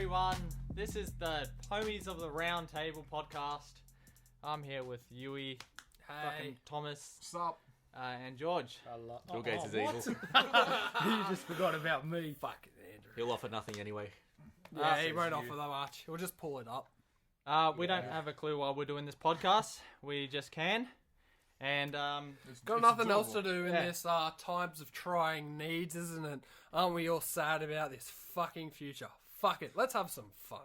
everyone. This is the Homies of the Round Table podcast. I'm here with Yui, fucking Thomas, Sup? And George. Bill Gates is evil. You just forgot about me. Fucking Andrew. He'll offer nothing anyway. Yeah, he won't offer that much. He'll just pull it up. We don't have a clue why we're doing this podcast. We just can. And Got nothing else to do in this times of trying needs, isn't it? Aren't we all sad about this fucking future? Fuck it, let's have some fun.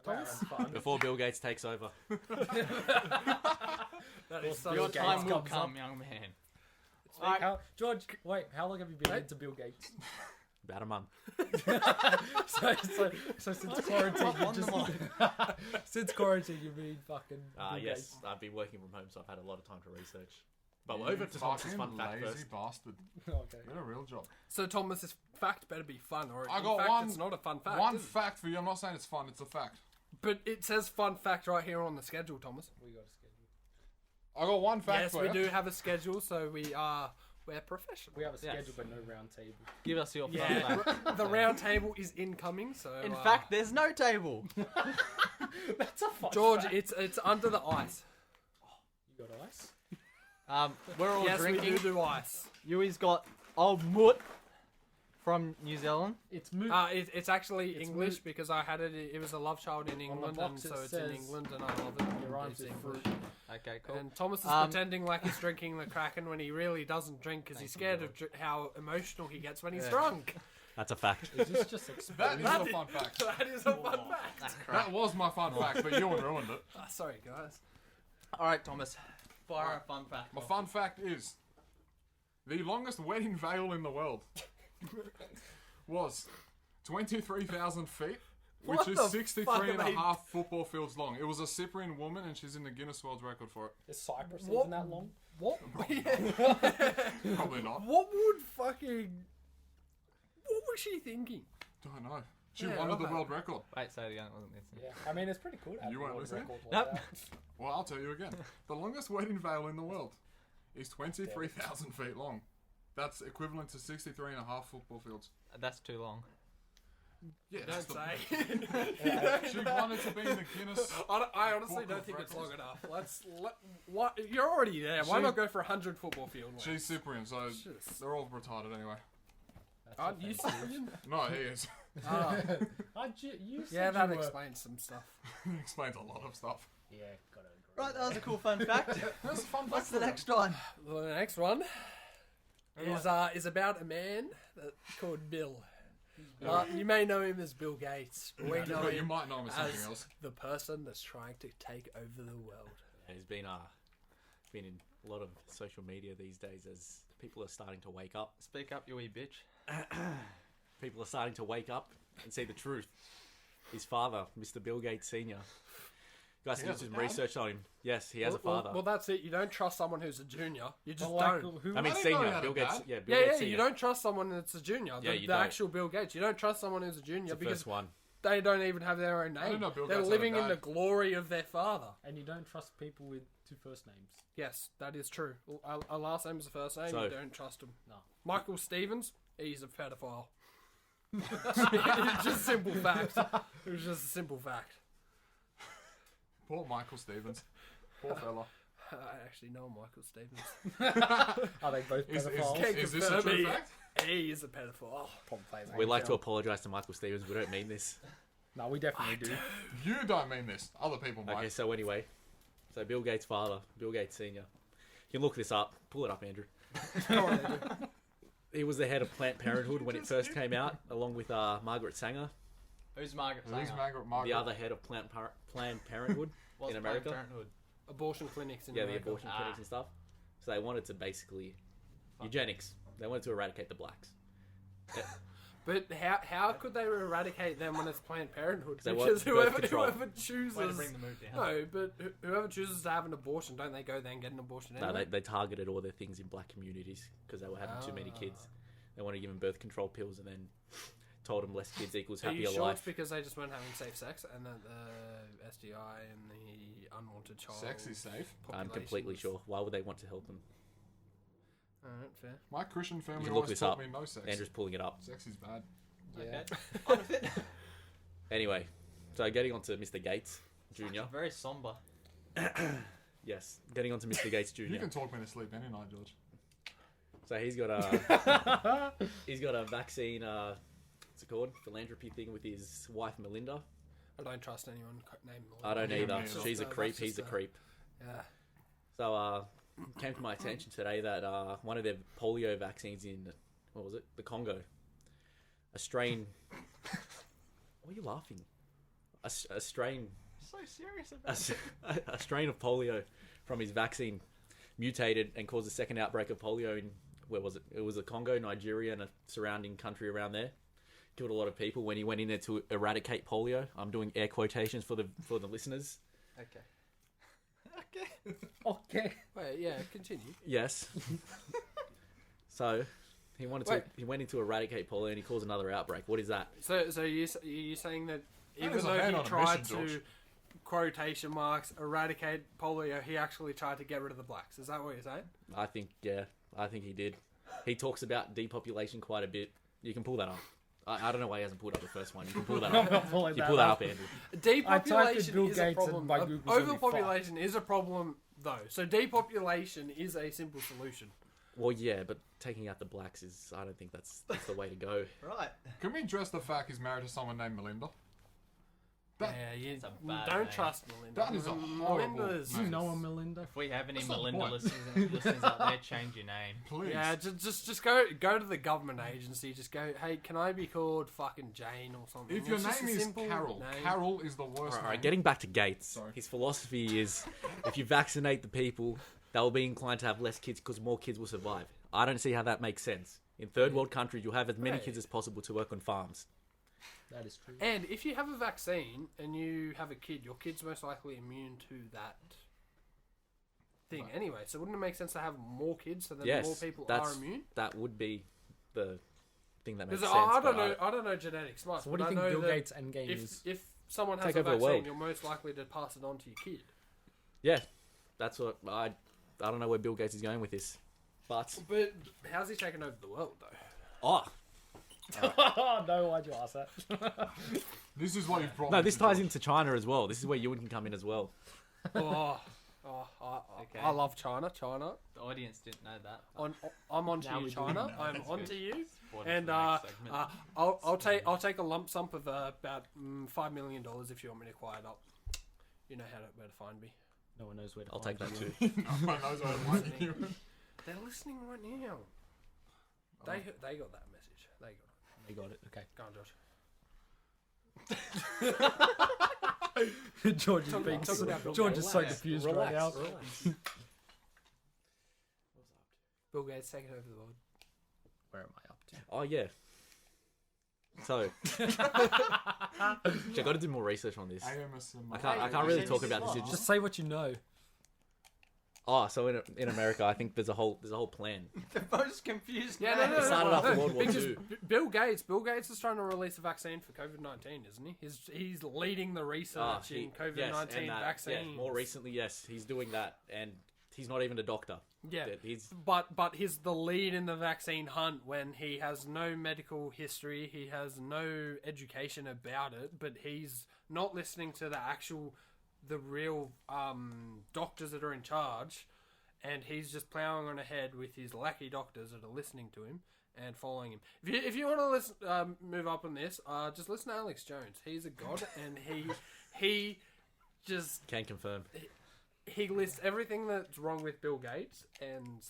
Thomas? Before Bill Gates takes over. That is so your Gates time will comes come, young man. George, wait, how long have you been into Bill Gates? About a month. so since quarantine, you've been fucking. Bill Yes, Gates. I've been working from home, so I've had a lot of time to research. But over to Thomas's fun fact lazy first. bastard. Okay. Get a real job. So Thomas, this fact better be fun, or I in got fact, one. it's not a fun fact. One is it? fact for you. I'm not saying it's fun. It's a fact. But it says fun fact right here on the schedule, Thomas. We got a schedule. I got one fact Yes, for we you. do have a schedule, so we're professional. We have a schedule, Yes. but no round table. Give us your fun Yeah, fact. the round table is incoming. So In fact, there's no table. That's a fun George, fact. it's under the ice. You got ice? We're all Yes, drinking. we do ice. Yui's got old Moot from New Zealand. It's moved. It's actually It's English moved. because I had it. It was a love child in England, and box it so it's says in England, and I love it. It rhymes It's with English. fruit. Okay, cool. And Thomas is pretending like he's drinking the Kraken when he really doesn't drink because he's scared of how emotional he gets when he's drunk. That's a fact. Is this just That explained? is a fun fact. That is a fun fact. That was my fun fact, but you ruined it. Sorry, guys. All right, Thomas. Fire a fun fact. My fun fact is the longest wedding veil in the world was 23,000 feet, which What is the 63 fuck and are a they- half football fields long. It was a Cyprian woman, and she's in the Guinness World Record for it. Is Cyprus What? even that long? What? Probably not. What would fucking? What was she thinking? Don't know. She Yeah, wanted the okay. world record. Wait, say it again. It wasn't listening. Yeah, I mean it's pretty cool. To have You a weren't world listening? record like Nope. that. Well, I'll tell you again. The longest wedding veil in the world is 23,000 feet long. That's equivalent to 63 and a half football fields. That's too long. Yeah, Don't that's say. She wanted to be in the Guinness. I honestly Book don't of think it's long records. enough. What? You're already there. Why She- not go for 100 football field? ones? She's Cyprian, so Just- they're all retarded anyway. That's Aren't you offensive. Cyprian? No, he is. Ah, You said yeah, you that were- explains some stuff. He explains a lot of stuff. Yeah, gotta agree. Right, that was a cool fun fact. That's a fun What's fact. the next one? Well, the next one is about a man called Bill. You may know him as Bill Gates. But we know But you him might know him as something as else. the person that's trying to take over the world. He's been in a lot of social media these days as people are starting to wake up. Speak up, you wee bitch. People are starting to wake up and see the truth. His father, Mr. Bill Gates Sr. You guys He can do has a some dad? research on him. Yes, he has a father. Well, that's it. You don't trust someone who's a junior. You just Well, don't. who? I mean, I didn't know he senior. had Bill a Gates. dad. Yeah, Bill Yeah, Gates yeah, you Sr. don't trust someone that's a junior. Yeah, the you don't. actual Bill Gates. You don't trust someone who's a junior It's the because first one. they don't even have their own I didn't name. know Bill They're Gates had a living in the dad. glory of their father. And you don't trust people with two first names. Yes, that is true. A last name is the first name. So- You don't trust him. No. Michael Stevens, he's a pedophile. It's just a simple fact. It was just a simple fact. Poor Michael Stevens. Poor fella. I actually know Michael Stevens. Are they both pedophiles? Can't Is this a confirm true it. fact? He is a pedophile. Probably plays We'd like to AFL. apologise to Michael Stevens. We don't mean this. No, we definitely do. You don't mean this. Other people might. Okay, so anyway. So Bill Gates' father, Bill Gates Sr. You can look this up. Pull it up, Andrew. Go on, Andrew. He was the head of Planned Parenthood when it first came out, along with Margaret Sanger, Who's Margaret Who's Sanger? Margaret? the other head of Planned Parenthood What's in Planned America. Parenthood? Abortion clinics in Yeah, the America. abortion clinics and stuff. So they wanted to basically eugenics. They wanted to eradicate the blacks. But how could they eradicate them when it's Planned Parenthood? They want Because birth whoever control. whoever Way to chooses bring the mood down. no, but whoever chooses to have an abortion, don't they go there and get an abortion No, anyway? they targeted all their things in black communities because they were having too many kids. They wanted to give them birth control pills and then told them less kids equals Are you happier sure it's life. because they just weren't having safe sex and that the STI and the unwanted child Sex is safe. I'm population completely was- sure. Why would they want to help them? Alright, fair. My Christian family You can look always this taught up. me no sex. Andrew's pulling it up. Sex is bad. Yeah. Okay. I'm with it. Anyway, so getting on to Mr. Gates Jr. Very somber. Yes, getting on to Mr. Gates Jr. You can talk me to sleep any night, George. So he's got a vaccine. What's it called? Philanthropy thing with his wife Melinda. I don't trust anyone named Melinda. I don't Yeah, either. me either. She's a That's creep. just He's a creep. Yeah. So came to my attention today that one of their polio vaccines in what was it? The Congo. A strain. Why are you laughing? A strain. So serious about A strain of polio from his vaccine mutated and caused a second outbreak of polio in where was it? It was the Congo, Nigeria, and a surrounding country around there. Killed a lot of people when he went in there to eradicate polio. I'm doing air quotations for the listeners. Okay. Wait, yeah, continue. Yes. So he went in to eradicate polio and he caused another outbreak. What is that? So you saying that even is a though man he on a tried mission, to George. quotation marks eradicate polio, he actually tried to get rid of the blacks? Is that what you're saying? I think he did. He talks about depopulation quite a bit. You can pull that up. I don't know why he hasn't pulled up the first one. You can pull that I'm up. not pulling You that pull that up. up, Andrew. Depopulation Bill is a Gates and problem. my Google's gonna be Overpopulation is a problem, though. So depopulation is a simple solution. Well, yeah, but taking out the blacks is. I don't think that's the way to go. Right. Can we address the fact he's married to someone named Melinda? That- Yeah, you It's a bad don't name. trust Melinda. That is a horrible Melinda's. name. You know a Melinda? If we have any That's not Melinda what. listeners out there, change your name. Please. Yeah, just go to the government agency. Just go, hey, can I be called fucking Jane or something? If your It's just name a is simple Carol, name. Carol is the worst All right, name. getting back to Gates. Sorry. His philosophy is if you vaccinate the people, they'll be inclined to have less kids because more kids will survive. I don't see how that makes sense. In third world countries, you'll have as many Right. kids as possible to work on farms. That is true. And if you have a vaccine and you have a kid, your kid's most likely immune to that thing anyway. So wouldn't it make sense to have more kids so that Yes, more people that's- are immune? That would be the thing that makes Because sense. I don't but know. I don't know genetics much. So what do but you I think know Bill that Gates' endgame is? if someone has Take a over the vaccine, world. you're most likely to pass it on to your kid. Yeah, that's what I don't know where Bill Gates is going with this, but But how's he taking over the world though? oh Oh, no, why'd you ask that? This is what you've brought no, me this to, ties George. into China as well. This is where Ewan can come in as well. Okay. I love China. China. The audience didn't know that. I'm on to Now you, we do China. know. I'm That's on good. to you. Forward to And the next segment. I'll take a lump sum of about $5 million if you want me to quiet up. You know where to find me. No one knows where to I'll find take that you. too. No one knows what I'm like you. They're listening right now. They got that message. They got it. You got it. Okay. Go on, George. George is Talk being about Bill George Gates. is so Relax, confused relax, right now. relax. Bill Gates taking over the world. Where am I up to? Oh yeah. So I got to do more research on this. I can't really talk about this. It's Just just say what you know. so in America, I think there's a whole plan. The most confused. Yeah, man. no. It started after World War Because II. Bill Gates is trying to release a vaccine for COVID-19, isn't he? He's leading the research in COVID-19 vaccines. Yeah, more recently, yes, he's doing that, and he's not even a doctor. Yeah, He's but he's the lead in the vaccine hunt when he has no medical history, he has no education about it, but he's not listening to the real doctors that are in charge, and he's just plowing on ahead with his lackey doctors that are listening to him and following him. If you want to listen, move up on this, just listen to Alex Jones. He's a god, and he just can confirm. he lists everything that's wrong with Bill Gates, and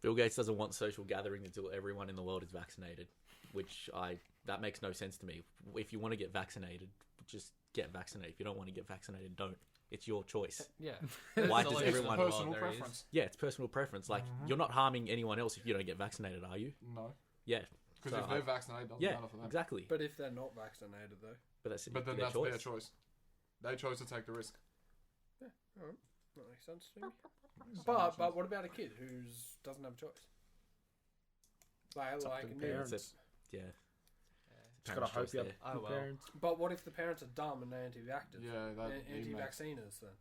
Bill Gates doesn't want social gathering until everyone in the world is vaccinated, that makes no sense to me. If you want to get vaccinated, just get vaccinated. If you don't want to get vaccinated, don't. It's your choice. yeah. Why There's does always everyone? a world Personal there is. preference. Yeah, it's personal preference. Like you're not harming anyone else if you don't get vaccinated, are you? No. Yeah. Because So if they're vaccinated, it doesn't Yeah, matter for them. exactly. But if they're not vaccinated, though, But that's But then their that's choice. their choice. They chose to take the risk. alright, that makes sense to me. But what about a kid who doesn't have a choice? Like up to like the new- parents. Yeah. Just gotta hope you have Oh, good well. parents. But what if the parents are dumb and anti-vaxxers? Yeah, that Anti-vacciners then?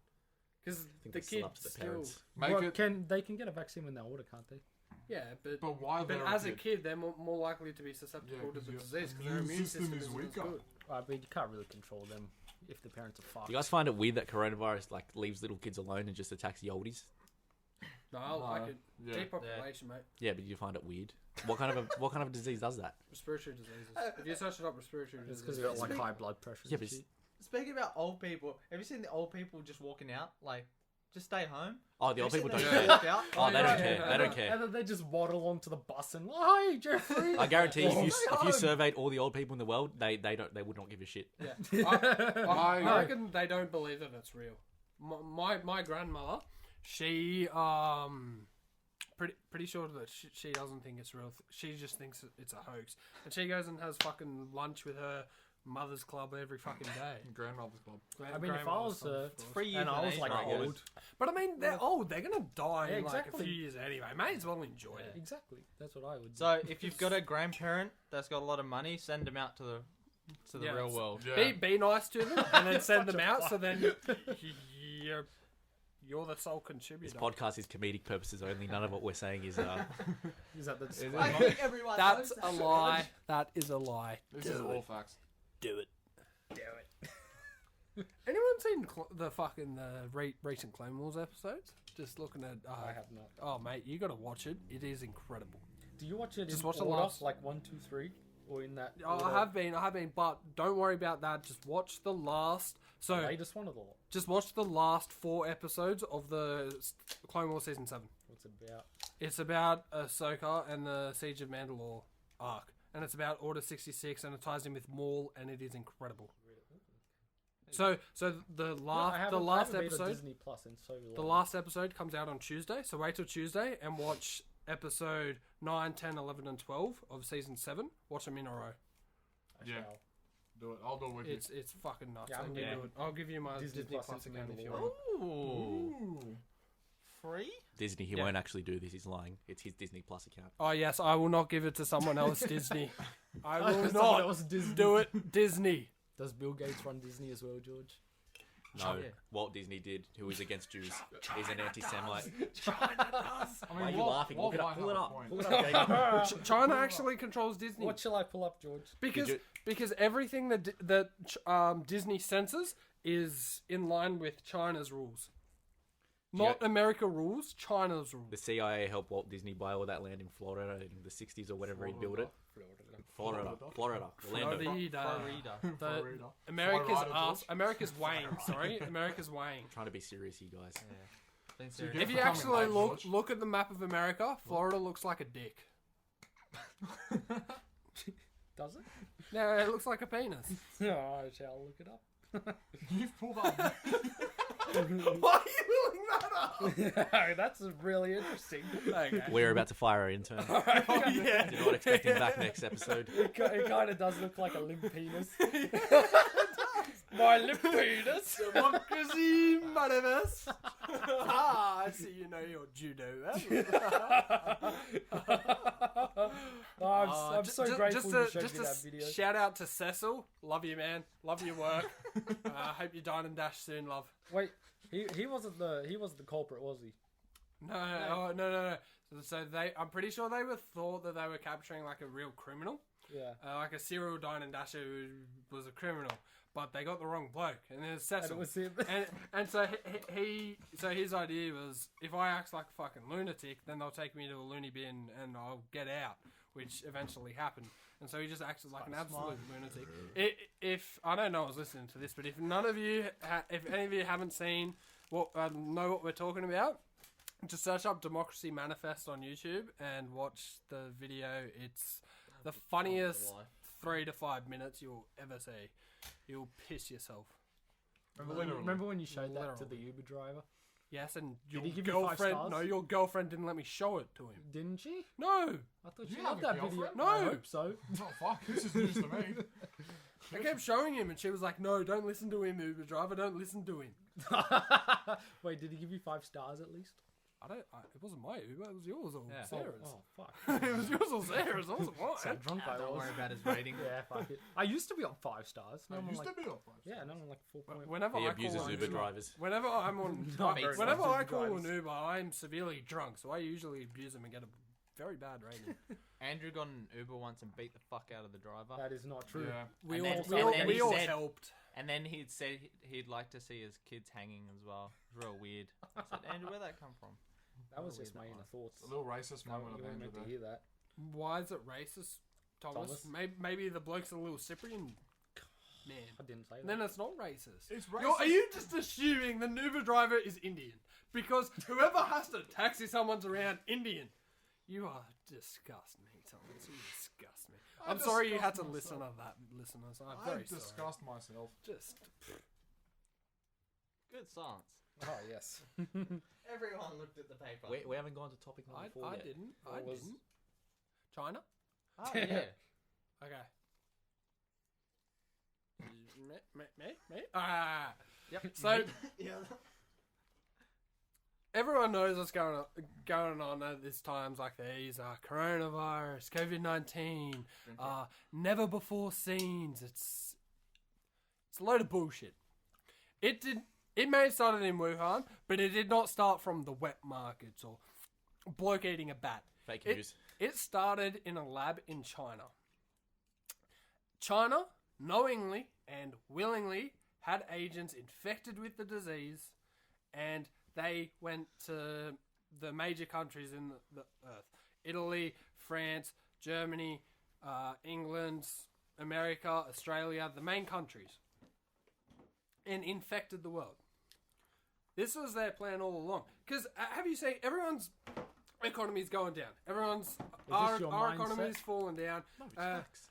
Because I think the that's still kids up to the still. parents. Make Well, it. they can get a vaccine when they're older, can't they? Yeah, but while they're as a kid, kid, they're more likely to be susceptible to the disease because their immune system is weaker. good. Right, but you can't really control them if the parents are fucked. Do you guys find it weird that coronavirus like leaves little kids alone and just attacks the oldies? No, I like it. Yeah. Depopulation, mate. Yeah, but you find it weird. What kind of disease does that? Respiratory diseases. If you search it up, respiratory It's diseases. because you got like high blood pressure. Yeah, and but shit. Speaking about old people, have you seen the old people just walking out? Like, just stay home. Oh, the old Have you people seen don't them care. walk out? Oh, they don't yeah, care. yeah, They don't care. And then they just waddle onto the bus and, hi, Jeffrey. I guarantee if you home. surveyed all the old people in the world, they would not give a shit. Yeah. I My- reckon they don't believe that it's real. My grandmother, she pretty sure that she doesn't think it's real. She just thinks it's a hoax, and she goes and has fucking lunch with her mother's club every fucking day. Grandmother's club. I mean, if I was Free and I was like euthanasia. old, But I mean, they're old. They're gonna die Yeah, in like a exactly. few years anyway. May as well enjoy it. exactly, that's what I would. So if you've got a grandparent that's got a lot of money, send them out to the Yeah, real it's- world. Yeah. Be nice to them and then send them Such a out. fuck. So then you're the sole This contributor. podcast is comedic purposes only. None of what we're saying is. Is that the I disclaimer? think everyone That's knows a that. lie. That is a lie. This is all facts. Do it. Anyone seen the recent Clone Wars episodes? Just looking at. I have not. Oh mate, you got to watch it. It is incredible. Do you watch it Just in watch the order, last- like 1, 2, 3, or in that? Oh, order? I have been, but don't worry about that. Just watch the last. The So latest one or the lot? just watch the last 4 episodes of the Clone Wars season 7. What's it about? It's about Ahsoka and the Siege of Mandalore arc, and it's about Order 66, and it ties in with Maul, and it is incredible. So the last been to episode, Disney Plus in so long. the last episode comes out on Tuesday. So wait till Tuesday and watch episode 9, 10, 11, and 12 of season 7. Watch them in a row. I Yeah. shall. Do it. I'll do it with you. It's fucking nuts. Yeah, I'm I'll, gonna give do you, I'll give you my Disney Disney, Plus Plus into account if you Mandalorian. want. Ooh. Free? Disney, he Yeah. won't actually do this. He's lying. It's his Disney Plus account. Oh yes, I will not give it to someone else. Disney. I will Someone not else Disney. do it. Disney. Does Bill Gates run Disney as well, George? No, Yeah. Walt Disney did, who is against Jews. He's an anti-Semite. I Why are you laughing? Look it up. Pull it up. Point. Pull it up, Gabe. China actually controls Disney. What shall I pull up, George? Because Did because everything that Disney censors is in line with China's rules, not America rules. China's rules. The CIA helped Walt Disney buy all that land in Florida in the 60s or whatever he built it. Florida. Orlando. Florida. Florida. The Florida. America's Florida, ass. George. America's weighing. Sorry, America's weighing. Trying to be serious, you guys. Been So you serious. get If you for coming actually late, look at the map of America, Florida looks like a dick. Does it? No, it looks like a penis. No, I shall look it up. You've pulled up. Why are you pulling that up? That's really interesting. Okay. We're about to fire our intern. Yeah. Did not expect him back next episode. It kind of does look like a limp penis. My limp penis. Democracy, motherfuckers. I see you know your judo. I'm so grateful you showed me that video. Shout out to Cecil. Love you, man. Love your work. Hope you dine and dash soon, love. Wait, he wasn't the culprit, was he? No. So I'm pretty sure they thought that they were capturing like a real criminal, Yeah. like a serial dine and dasher who was a criminal, but they got the wrong bloke, and there's Cecil. And it was him. and so so his idea was, if I act like a fucking lunatic, then they'll take me to a loony bin and I'll get out, which eventually happened. And so he just acted like an absolute lunatic. If I don't know who's listening to this, but if none of you, if any of you haven't seen know what we're talking about, just search up Democracy Manifest on YouTube and watch the video. It's the funniest 3 to 5 minutes you'll ever see. You'll piss yourself. Remember when you showed that to Literally. the Uber driver? Yes, and your he give you 5 girlfriend. stars? No, your girlfriend didn't let me show it to him. Didn't she? No, I thought You she have loved a that video. girlfriend? No. I hope so. Oh fuck! This is news to me. I kept showing him, and she was like, "No, don't listen to him, Uber driver. Don't listen to him." Wait, did he give you 5 stars at least? It wasn't my Uber. It was yours or Yeah. Sarah's. Oh, fuck. It was yours or Sarah's. It wasn't So mine. drunk I Don't was. worry about his rating. Yeah, fuck it. I used to be on 5 stars. Now I I'm on used like, to be on 5 yeah, stars. now I'm like 4.1. Whenever He I abuses call Uber an drivers. Whenever I'm on, Not very whenever much I Uber call drivers. an Uber, I'm severely drunk, so I usually abuse them and get a very bad rating. Andrew got an Uber once and beat the fuck out of the driver. That is not true. Yeah. We And all, then- we all, and then we he all said- helped. And then he'd said he'd like to see his kids hanging as well. It was real weird. I said, Andrew, where'd that come from? That was Weird just my that inner was. thoughts. A little racist No, moment you of weren't Andrew meant to there. hear that. Why is it racist, Thomas? Maybe the bloke's a little Cyprian. Man. I didn't say that. Then it's not racist. It's Are racist. you just assuming the Uber driver is Indian? Because whoever has to taxi someone's around Indian. You are disgust me, Thomas. You disgust me. I I'm sorry you had disgust to listen myself. to that, listeners. I'm I very sorry. disgust myself. Just Good silence. Oh, yes. Everyone looked at the paper. We haven't gone to topic number 4 I yet. didn't. What I was- didn't. China? Oh, yeah. Okay. Me? Ah. Yep. So yeah. everyone knows what's going on at these times like these. Coronavirus, COVID-19, never before seen. It's a load of bullshit. It may have started in Wuhan, but it did not start from the wet markets or bloke eating a bat. Fake It- news. It started in a lab in China. China, knowingly and willingly, had agents infected with the disease, and they went to the major countries in the earth. Italy, France, Germany, England, America, Australia, the main countries, and infected the world. This was their plan all along. Because, have you seen, everyone's economy is going down. Our your economy mindset? is falling down. No, it's facts.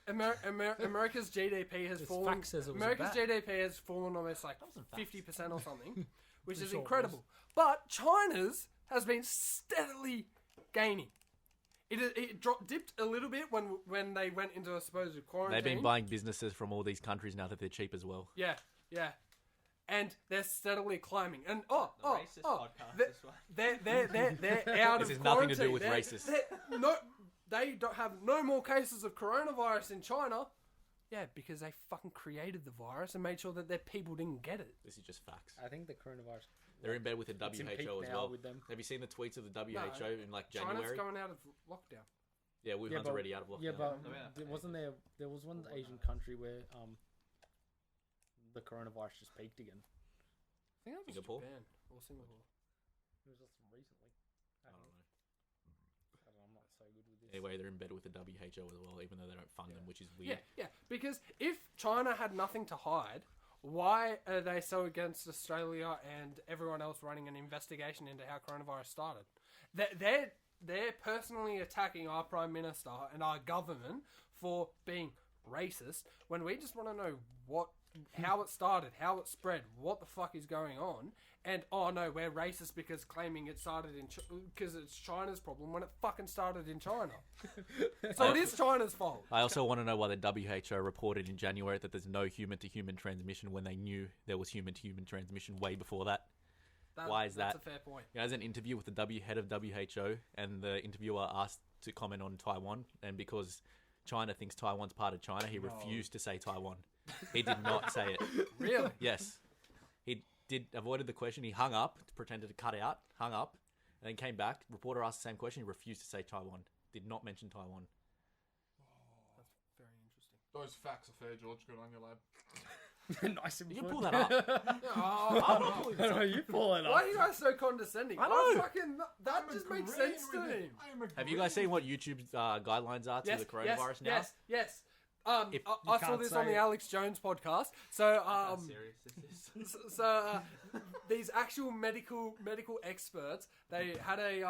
America's GDP has It's fallen. facts as it was America's a GDP has fallen almost like wasn't facts. 50% or something, which is sure it incredible. But China's has been steadily gaining. It dipped a little bit when they went into a supposed quarantine. They've been buying businesses from all these countries now that they're cheap as well. Yeah. And they're steadily climbing. And The racist podcast, they're- this one. they're out This of has nothing to do quarantine. with They're- racist. they don't have no more cases of coronavirus in China. Yeah, because they fucking created the virus and made sure that their people didn't get it. This is just facts. I think the coronavirus... They're in bed with the It's in peak WHO as now well. with them. Have you seen the tweets of the WHO in like China's January? going out of lockdown. Yeah, Wuhan's Yeah, but- already out of lockdown. Yeah, but Oh, yeah. there was one Asian country where the coronavirus just peaked again. I think that was Singapore? Japan or Singapore. It was just recently. I don't know. I'm not so good with this. Anyway, they're in bed with the WHO as well, even though they don't fund them, which is weird. Yeah. Because if China had nothing to hide, why are they so against Australia and everyone else running an investigation into how coronavirus started? They're personally attacking our Prime Minister and our government for being racist when we just want to know how it started, how it spread, what the fuck is going on, and oh no, we're racist because claiming it started because it's China's problem when it fucking started in China. So it is China's fault. I also want to know why the WHO reported in January that there's no human-to-human transmission when they knew there was human-to-human transmission way before that. Why is That's that? a fair point. You know, there's an interview with the head of WHO, and the interviewer asked to comment on Taiwan, and because China thinks Taiwan's part of China, he refused to say Taiwan. He did not say it. Really? Yes. He avoided the question. He hung up, pretended to cut out, hung up, and then came back. Reporter asked the same question. He refused to say Taiwan. Did not mention Taiwan. That's very interesting. Those facts are fair, George. Good on you, lad. Nice and You can good. pull that up. Oh, I know, you pull it why up. are you guys so condescending? I know. That just makes sense to me. Have you guys seen what YouTube's guidelines are to the coronavirus now? Yes. If- I saw can't this on say the it. Alex Jones podcast. So, How serious this is. so these actual medical experts, they had a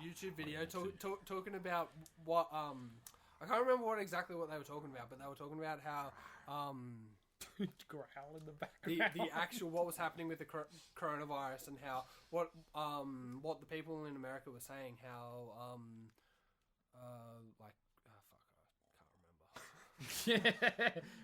YouTube video talking about what I can't remember exactly what they were talking about, but they were talking about how Growl in the background. the actual what was happening with the coronavirus and how what the people in America were saying, how Help You them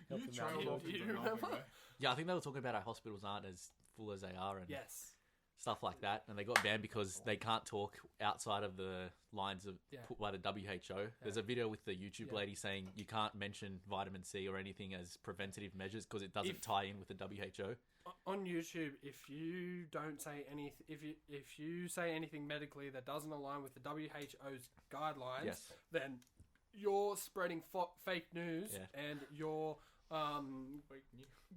out, trailed George. off Do you into remember? nothing there. Yeah, I think they were talking about how hospitals aren't as full as they are, and Yes. stuff like that, and they got banned because they can't talk outside of the lines of put by the WHO. There's a video with the YouTube lady saying you can't mention vitamin C or anything as preventative measures because it doesn't tie in with the WHO. On YouTube, if you don't say if you say anything medically that doesn't align with the WHO's guidelines, then you're spreading fake news and you're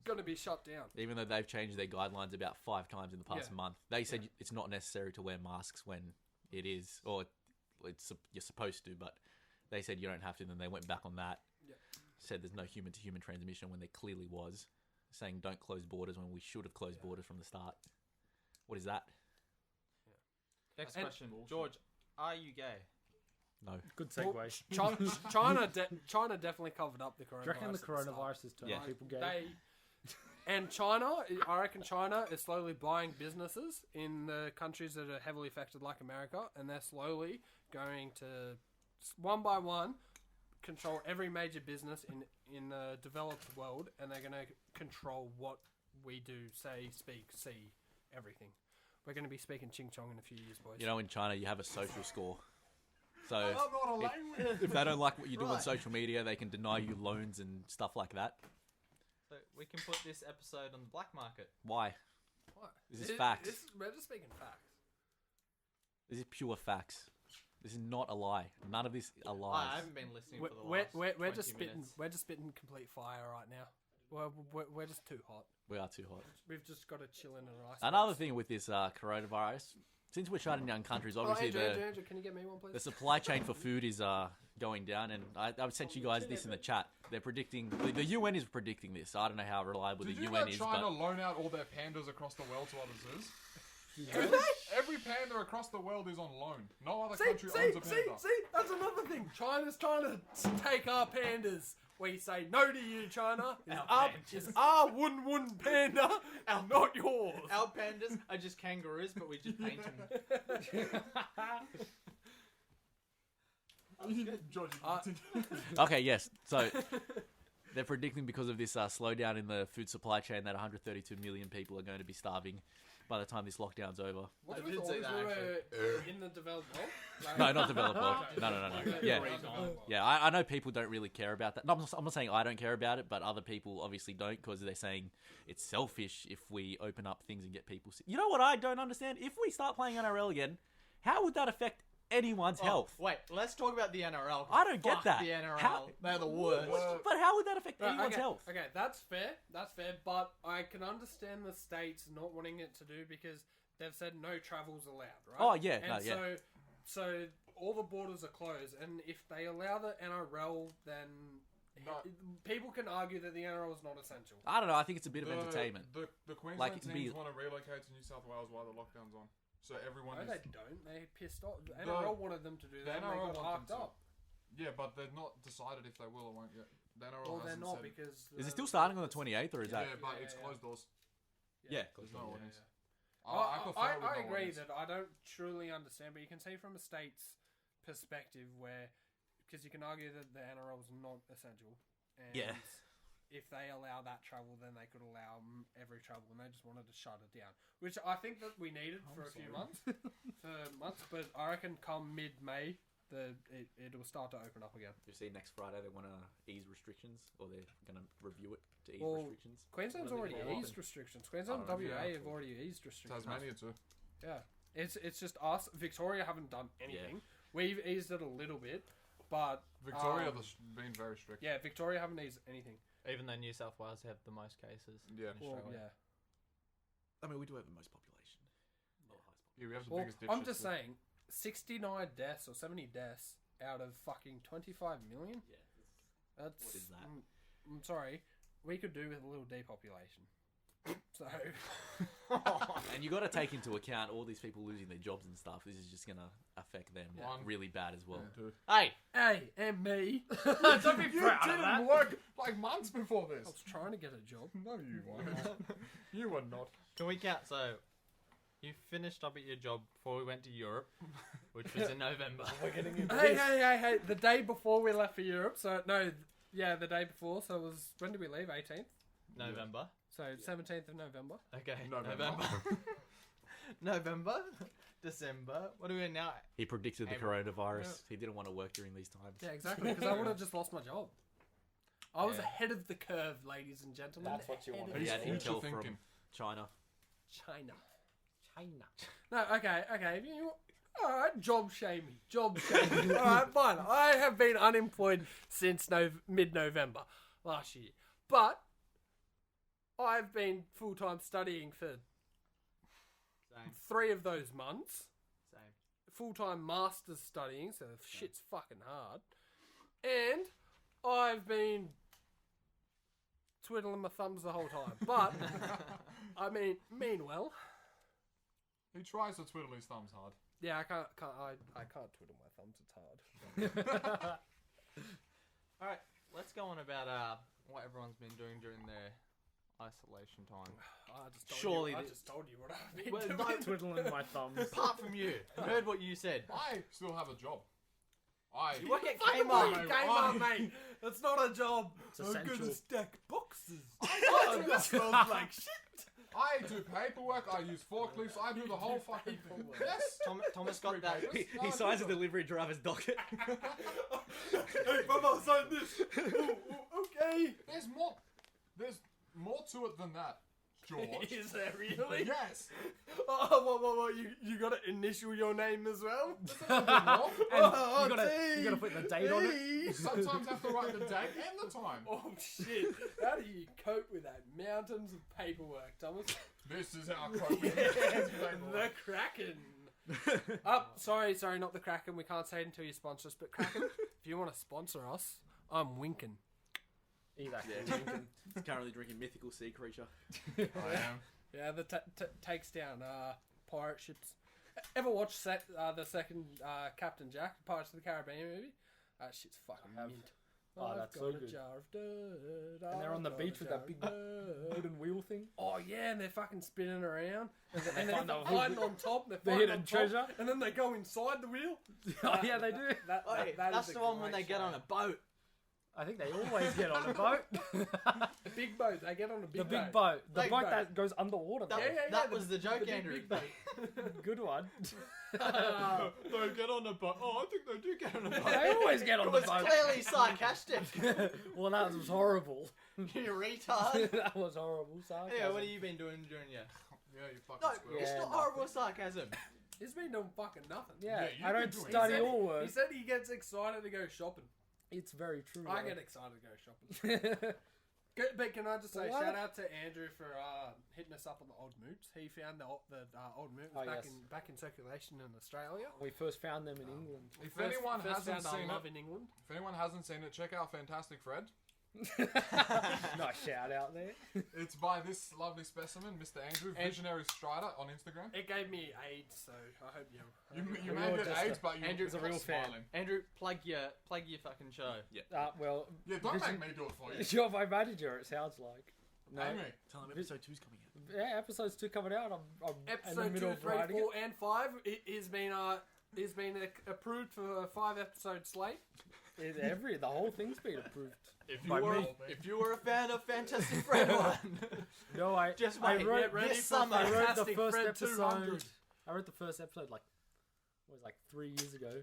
going to be shut down. Even though they've changed their guidelines about 5 times in the past month, they said it's not necessary to wear masks when it is, or you're supposed to, but they said you don't have to. Then they went back on that. Said there's no human-to-human transmission when there clearly was. Saying don't close borders when we should have closed borders from the start. What is that? Next question, George. Are you gay? No. Good segue. Well, China definitely covered up the coronavirus. Do you reckon the coronavirus has turned people gay? And China, I reckon China is slowly buying businesses in the countries that are heavily affected like America, and they're slowly going to, one by one, control every major business in the developed world, and they're going to control what we do, say, speak, see, everything. We're going to be speaking Ching Chong in a few years, boys. You know, in China, you have a social score. So if they don't like what you do on social media, they can deny you loans and stuff like that. So we can put this episode on the black market. Why? What? This is facts. We're just speaking facts. This is pure facts. This is not a lie. None of this are lies. I haven't been listening for the last 20 just spitting. minutes. We're just spitting complete fire right now. We're just too hot. We are too hot. We've just got to chill in an ice. Another thing with this coronavirus, since we're shutting down countries, obviously Andrew, can you get me one, please? the supply chain for food is going down, and I've sent you guys this in the chat. They're predicting, the UN is predicting this. I don't know how reliable Did the you UN know is, China but loan out all their pandas across the world to other zoos? Do they? Every panda across the world is on loan. No other country owns a panda. See, that's another thing. China's trying to take our pandas. We say no to you, China. It's our Wun panda, and not yours. Our pandas are just kangaroos, but we just paint them. George, okay, yes. So they're predicting because of this slowdown in the food supply chain that 132 million people are going to be starving by the time this lockdown's over. What's I with did all say this that, we're in the developed world? No, not developed world. No. Yeah. Yeah, I know people don't really care about that. No, I'm not saying I don't care about it, but other people obviously don't because they're saying it's selfish if we open up things and get people sick. You know what I don't understand? If we start playing NRL again, how would that affect anyone's health? Wait, let's talk about the NRL. I don't get Fuck that. The NRL, How- they're the worst. But how would that affect anyone's okay, health? Okay, that's fair. But I can understand the states not wanting it to do because they've said no travel's allowed, right? Oh, yeah, And no, yeah. so all the borders are closed, and if they allow the NRL, then people can argue that the NRL is not essential. I don't know. I think it's a bit of entertainment. The Queensland Like, it'd teams be- want to relocate to New South Wales while the lockdown's on. So everyone No, is... they don't. They pissed off. The NRL wanted them to do that, and they NRL got want harked them to. up. Yeah, but they're not decided if they will or won't yet. The NRL Well, they're hasn't not said... because... Is it still starting on the 28th, or is Yeah, that... but it's closed doors. Yeah. There's no audience. I agree that I don't truly understand, but you can see from a state's perspective where, because you can argue that the NRL is not essential, and Yeah. if they allow that travel, then they could allow every travel, and they just wanted to shut it down, which I think that we needed for a few months, but I reckon come mid-May, it'll start to open up again. You see, next Friday they want to ease restrictions, or they're going to review it to ease Well, restrictions. Queensland's What are they already doing? eased restrictions. Queensland and WA have already eased restrictions. Tasmania too. Yeah, it's just us. Victoria haven't done anything. We've eased it a little bit, but Victoria has been very strict. yeah, Victoria haven't eased anything. Even though New South Wales have the most cases. Yeah. in Well, Australia. yeah. I mean, we do have the most population. Not the highest Yeah, we have the Well, biggest I'm dipshits just too. saying, 69 deaths or 70 deaths out of fucking 25 million. Yeah. That's What is that? I'm sorry, we could do with a little depopulation. So And you got to take into account all these people losing their jobs and stuff. This is just going to affect them really bad as well. Two. Hey, hey, and me. don't be You proud of that. didn't work like months before I this. was trying to get a job. No, you weren't. You were not. Can we count? So, you finished up at your job before we went to Europe, which was in November. We're getting into Hey! The day before we left for Europe. So no, yeah, the day before. So it was, when did we leave? 18th. November. So 17th of November. Okay, November. November. November, December. What are we in now? He predicted the April. coronavirus. He didn't want to work during these times. Yeah, exactly. Because I would have just lost my job. I was Yeah. ahead of the curve, ladies and gentlemen. That's what you Ahead want. of He He's had the curve. future intel from thinking. China. China. China. No, okay. If you, all right, job shaming. All right, fine. I have been unemployed since mid-November last year, but I've been full-time studying for Same. 3 of those months. Same. Full-time master's studying, so shit's fucking hard. And I've been twiddling my thumbs the whole time. But I mean well. He tries to twiddle his thumbs hard. Yeah, I can't twiddle my thumbs. It's hard. All right, let's go on about what everyone's been doing during their isolation time. Surely I the- just told you what I've been Well, doing. no, Twiddling my thumbs. apart from you, I heard what you said. I still have a job. You work at Fucking Kmart. work at Kmart, mate. That's not a job. It's essential. stack boxes. I That smells like shit. do paperwork. I use forklifts. I do the whole fucking. Yes. Thomas got that. He signs a delivery driver's docket. Hey, Mama, sign this. Okay. There's more. There's more to it than that, George. Is there really? Yes. Oh, what? You got to initial your name as well? There's a bit more. Oh, you gotta put the date on it. Sometimes I have to write the date and the time. Oh shit! How do you cope with that mountains of paperwork, Thomas? This is how I cope with The Kraken. Sorry, not the Kraken. We can't say it until you sponsor us. But Kraken, if you want to sponsor us, I'm winking. He's actually Yeah. drinking. He's currently drinking mythical sea creature. I am. Yeah, that takes down pirate ships. Ever watch the second Captain Jack, Pirates of the Caribbean movie? That shit's fucking have. mint. Oh, I've that's got so a good. jar of dirt. And they're on the I've beach got with a that big jar of dirt. wooden wheel thing. Oh yeah, and they're fucking spinning around, and They they're find the fighting on top. They're the fighting hidden on top, treasure. and then they go inside the wheel. Oh, yeah, they do. That That's is the a one when great they get show. on a boat. I think they always get on a boat. The big boat. They get on a big The boat. big boat. The Big boat boat. that goes underwater. That, mate. that was the joke, Andrew. Big boat. Good one. They get on a boat. Oh, I think they do get on a boat. They always get on It the was boat. clearly sarcastic. Well, that was horrible. You retard. That was horrible. Sarcasm. Yeah, what have you been doing during your... Yeah, you fucking No, squirrel. it's Yeah, not nothing. horrible sarcasm. He's been doing fucking nothing. Yeah, Yeah, you've I been don't doing- study He said- or work. He said he gets excited to go shopping. It's very true. I though. get excited to go shopping. But can I just say, What? shout out to Andrew for hitting us up on the old moots. He found the old moots Oh, yes. back in circulation in Australia. We first found them in England. If anyone First hasn't found our seen love it, in England. if anyone hasn't seen it, check out Fantastic Fred. Nice shout out there. It's by this lovely specimen, Mr. Andrew, And- Visionary Strider on Instagram. It gave me AIDS, so I hope you. You We may were get just AIDS, but you Andrew's you're a real fan. smiling. Andrew, plug your fucking show. Well, Yeah, don't Vision- make me do it for you. you're my manager. It sounds like. No. Amy. Tell him episode 2's coming out. Yeah, episode's 2 coming out. I'm in the Episode middle 2, of 3, writing 4, and 5 has been approved for a 5-episode slate. it. The whole thing's been approved. If By me. if you were a fan of Fantastic Fred 1, No, I just I wait. wrote Get ready this for summer. I wrote the Fantastic first Fred episode. 200. I wrote the first episode like 3 years ago.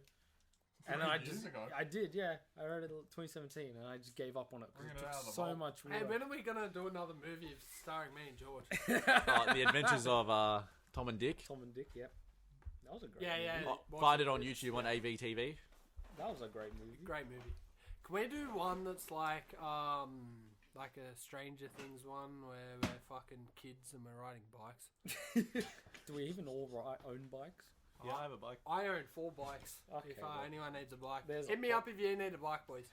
3 And I years just, ago? I did, yeah. I wrote it in 2017, and I just gave up on it because Bringing it it out took of the so vault. much Hey, work. when are we gonna do another movie starring me and George? The Adventures of Tom and Dick. Tom and Dick, yep. That was a great Yeah, movie. yeah. Oh, find it on YouTube on AVTV. That was a great movie. Great movie. Can we do one that's like a Stranger Things one where we're fucking kids and we're riding bikes? Do we even all own bikes? Yeah, I have a bike. I own 4 bikes. Okay, If well, anyone needs a bike, there's hit a me bike. up if you need a bike, boys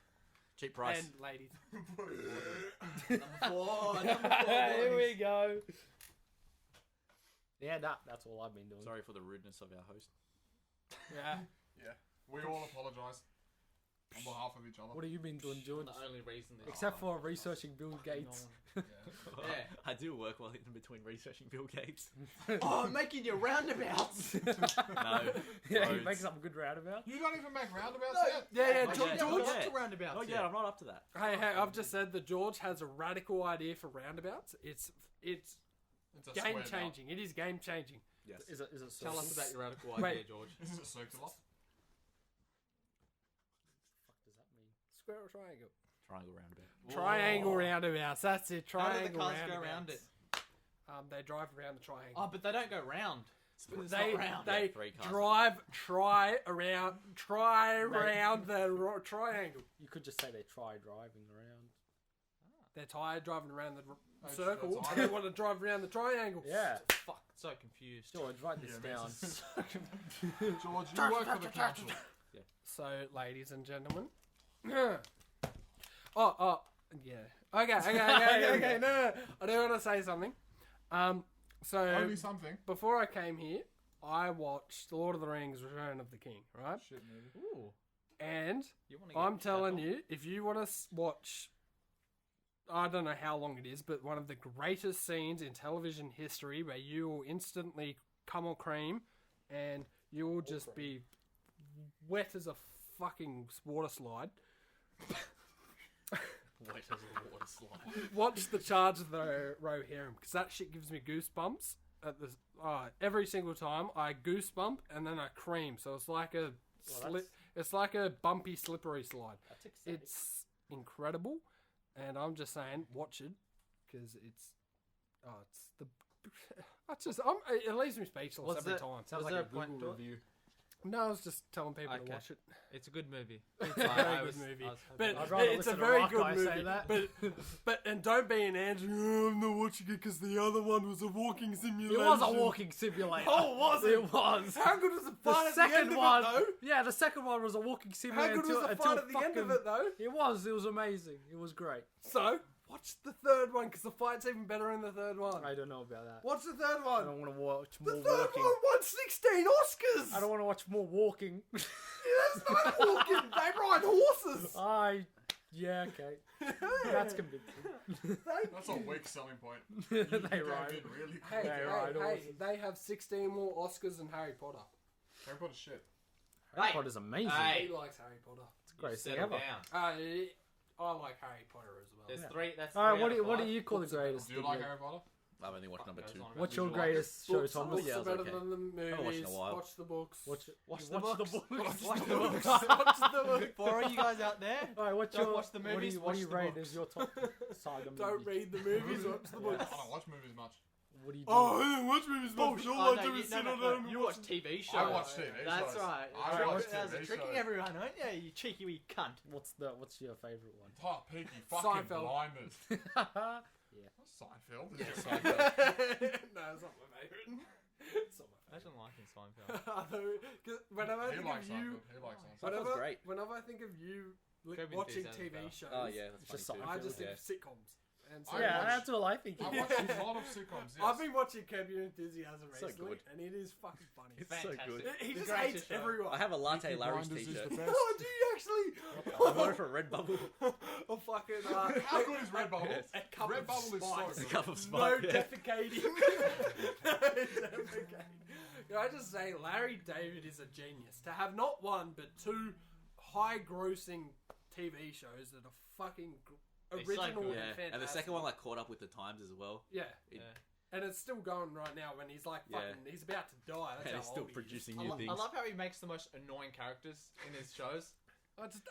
Cheap price. and ladies. Here we go. Yeah, that's all I've been doing. Sorry for the rudeness of our host. Yeah. Yeah. We all apologise on behalf of each other. What have you been doing, George? the only reason this Except for researching Bill Gates. Yeah. Yeah. I do work while in between researching Bill Gates. Oh, making your roundabouts. No. Yeah, he roads. makes some good roundabouts. You don't even make roundabouts No. yet? Yeah, Oh, George. yeah. George, Yeah. to roundabouts. Oh yeah, I'm not up to that. Hey, I've just said that George has a radical idea for roundabouts. It's It's a game square changing. It is game changing. Yes. Is it Tell us circles? about your radical Wait. idea, George. Is it circular? What does that mean? Square or triangle? Triangle roundabout. Triangle roundabouts. That's it. How do Triangle the cars roundabouts. go around it? They drive around the triangle. Oh, but they don't go round. It's they not round. they three cars. try around the triangle. You could just say they try driving around. They're tired driving around the That's- circle. that's They either. want to drive around the triangle. Yeah. Fuck, so confused. George, write this Yeah, down. George, you work for the council. So, ladies and gentlemen. oh, yeah. Okay. No. I do want to say something. So Only something. before I came here, I watched Lord of the Rings: Return of the King, right? Shit movie. Ooh. And You wanna get I'm telling stuck on? you, if you want to watch, I don't know how long it is, but one of the greatest scenes in television history where you will instantly come or cream and you will just be wet as a fucking water slide. Wait, there's a water slide. Watch the Charge of the Rohirrim, because that shit gives me goosebumps. At the every single time I goosebump and then I cream, so it's like a it's like a bumpy, slippery slide. That's exciting. It's incredible, and I'm just saying, watch it because it's the. It leaves me speechless Was every it- time. Sounds Was like there a a point Google to it? review. No, I was just telling people Okay. to watch it. It's a good movie. It's a very good movie, but I'd rather it's a listen to very Rock good guy say movie. that. But don't be an Andrew. Oh, I'm not watching it because the other one was a walking It simulation. was a walking simulator. Oh, was it? It was. How good was the The fight at the end second of one, it, though? yeah, the second one was a walking simulator. How good was the until fight at the end of fucking- it, though? It was amazing. It was great. So, watch the third one because the fight's even better in the third one. I don't know about that. Watch the third I one. don't want to watch The more third walking. one won 16 Oscars. I don't want to watch more walking. There's no walking. They ride horses. Yeah, okay. That's convincing. That's a weak selling point. They You came ride. in really Hey, quick. ride hey, horses. they have 16 more Oscars than Harry Potter. Harry Potter shit. Harry Hey. Potter's amazing. Hey. He likes Harry Potter. It's the greatest thing Settle ever. down. I like Harry Potter as well. There's Yeah. three. That's All right, three what out do of what do five. you call the greatest? Do you like Harry Potter? I've only watched number Goes 2. on. What's your Did you like- greatest show, Books, Thomas? books Yeah, are it's better okay. than the movies. watched in a while. Watch the books. Watch Watch the books. Watch the books. Watch the books. For all you guys out there, All right, what's Don't your watch the movies, What do you watch the rate books. as your top saga movie? Don't read the movies. Watch the books. I don't watch movies much. What do you do? Oh, I don't watch movies. bullshit. All Oh, I no, do you, is no, sit no, on no, them and you watch TV shows. I watch TV That's shows. right. I watch That's TV tricking shows. everyone, aren't you? You cheeky wee cunt. What's your favorite one? Oh, Peaky fucking Seinfeld. blinders. Yeah. Seinfeld. no, it's not my favourite. It's not my I don't like him, Seinfeld. favourite. Whenever I He think likes of you, Seinfeld. He likes Seinfeld. Seinfeld's great. whenever I think of you Curb Your watching Enthusiasm TV better. shows, Oh yeah, that's It's just funny too. I just think Yeah. of sitcoms. And so I Yeah, watch- that's all I think. I watch a lot of sitcoms. Yes. I've been watching Curb Your Enthusiasm So recently, good. and it is fucking funny. It's so Fantastic. good. He The just greatest hates show. everyone. I have a Latte Peaky Larry's Blinders is t-shirt. the best. Oh, do you actually? I bought it from Redbubble. Oh, fucking. How good is Redbubble? Yes. A cup Redbubble of is so spice. good. A cup of No Sprite. Yeah. defecating. No defecating. Can I just say, Larry David is a genius. To have not one, but two high-grossing TV shows that are fucking It's so original good. and Yeah, fantastic. and the second one like caught up with the times as well. Yeah. It- Yeah. And it's still going right now when he's like Yeah. fucking, he's about to die. That's And how he's still old he is. producing I, new lo- things. I love how he makes the most annoying characters in his shows. I just,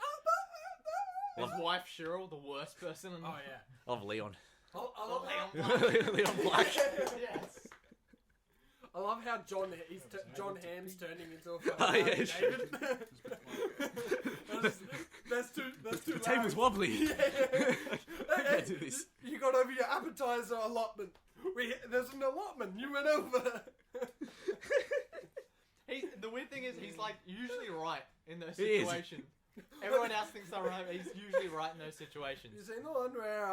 His wife Cheryl, the worst person. In oh yeah. Of Leon. I love how, Leon Black. Yes. I love how John Hamm's turning into a fucking Oh, yeah, Larry sure. David. That's too The table's wobbly. Yeah. Can't Hey, do this. you got over your appetizer allotment. There's an allotment. You went over. The weird thing is, he's like usually right in those He is. situations. Everyone else thinks they're right, but he's usually right in those situations. You seen the one where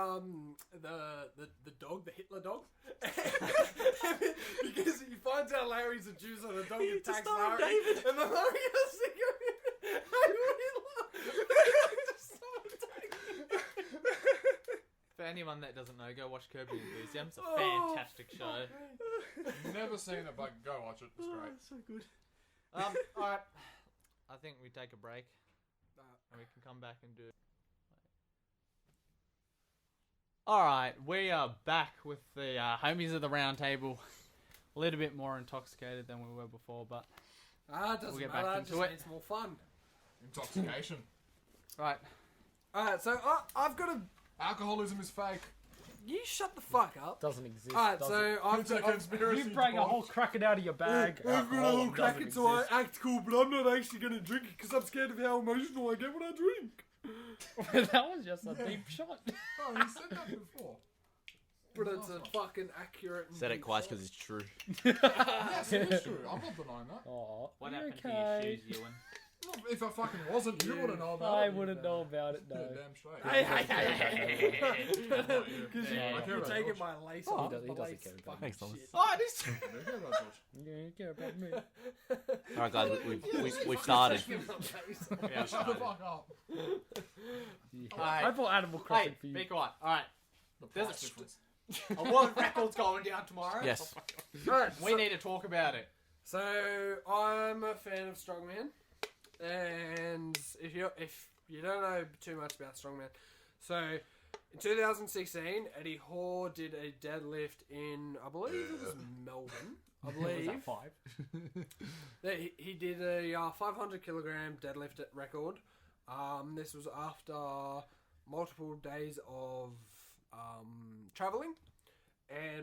the dog, the Hitler dog, because he finds out Larry's a Jew, so the dog He attacks just started Larry, David. and then Larry has to go in. Just started David. For anyone that doesn't know, go watch Curb Your Enthusiasm. It's a Oh, fantastic show. Never seen it, but go watch it. It's great. So good. Alright. I think we take a break. And we can come back and do it. Alright, we are back with the homies of the round table. a little bit more intoxicated than we were before, but It doesn't We'll get matter. back It into just it. means more fun. Intoxication. right. Alright, so I've got a... Alcoholism is fake. You shut the fuck up. Doesn't exist. Alright, does so it? I've It's a got... conspiracy. You bring a whole Josh. cracket out of your bag. I've got a Alcohol whole crack doesn't it so I exist. act cool, but I'm not actually going to drink it because I'm scared of how emotional I get when I drink. That was just a deep shot. Oh, you said that before. But it's a fucking accurate... and Said it deep twice shot. because it's true. Yes, it is true. I'm not denying that. Oh, What you happened okay? to your shoes, Ewan? Well, if I fucking wasn't, you wouldn't know about I it. wouldn't know about it, no. Yeah, damn straight. Hey. Because Yeah, I care You're about taking George. my lace Oh, off. he doesn't my care lace about fucking Thanks, Thomas. shit. Oh, it is. I care about George. You don't care about me. All right, guys, we've started. Yeah, Shut the fuck up. Alright. I thought Animal Hey, Crossing for you. be quiet. Alright. The There's price a difference. A world record's going down tomorrow. Yes. Right, We need to talk about it. So I'm a fan of strongman, and if you don't know too much about strongman, so in 2016 Eddie Hoare did a deadlift in, I believe it was Melbourne. I Was believe that 5? that he did a 500 kilogram deadlift record. This was after multiple days of traveling.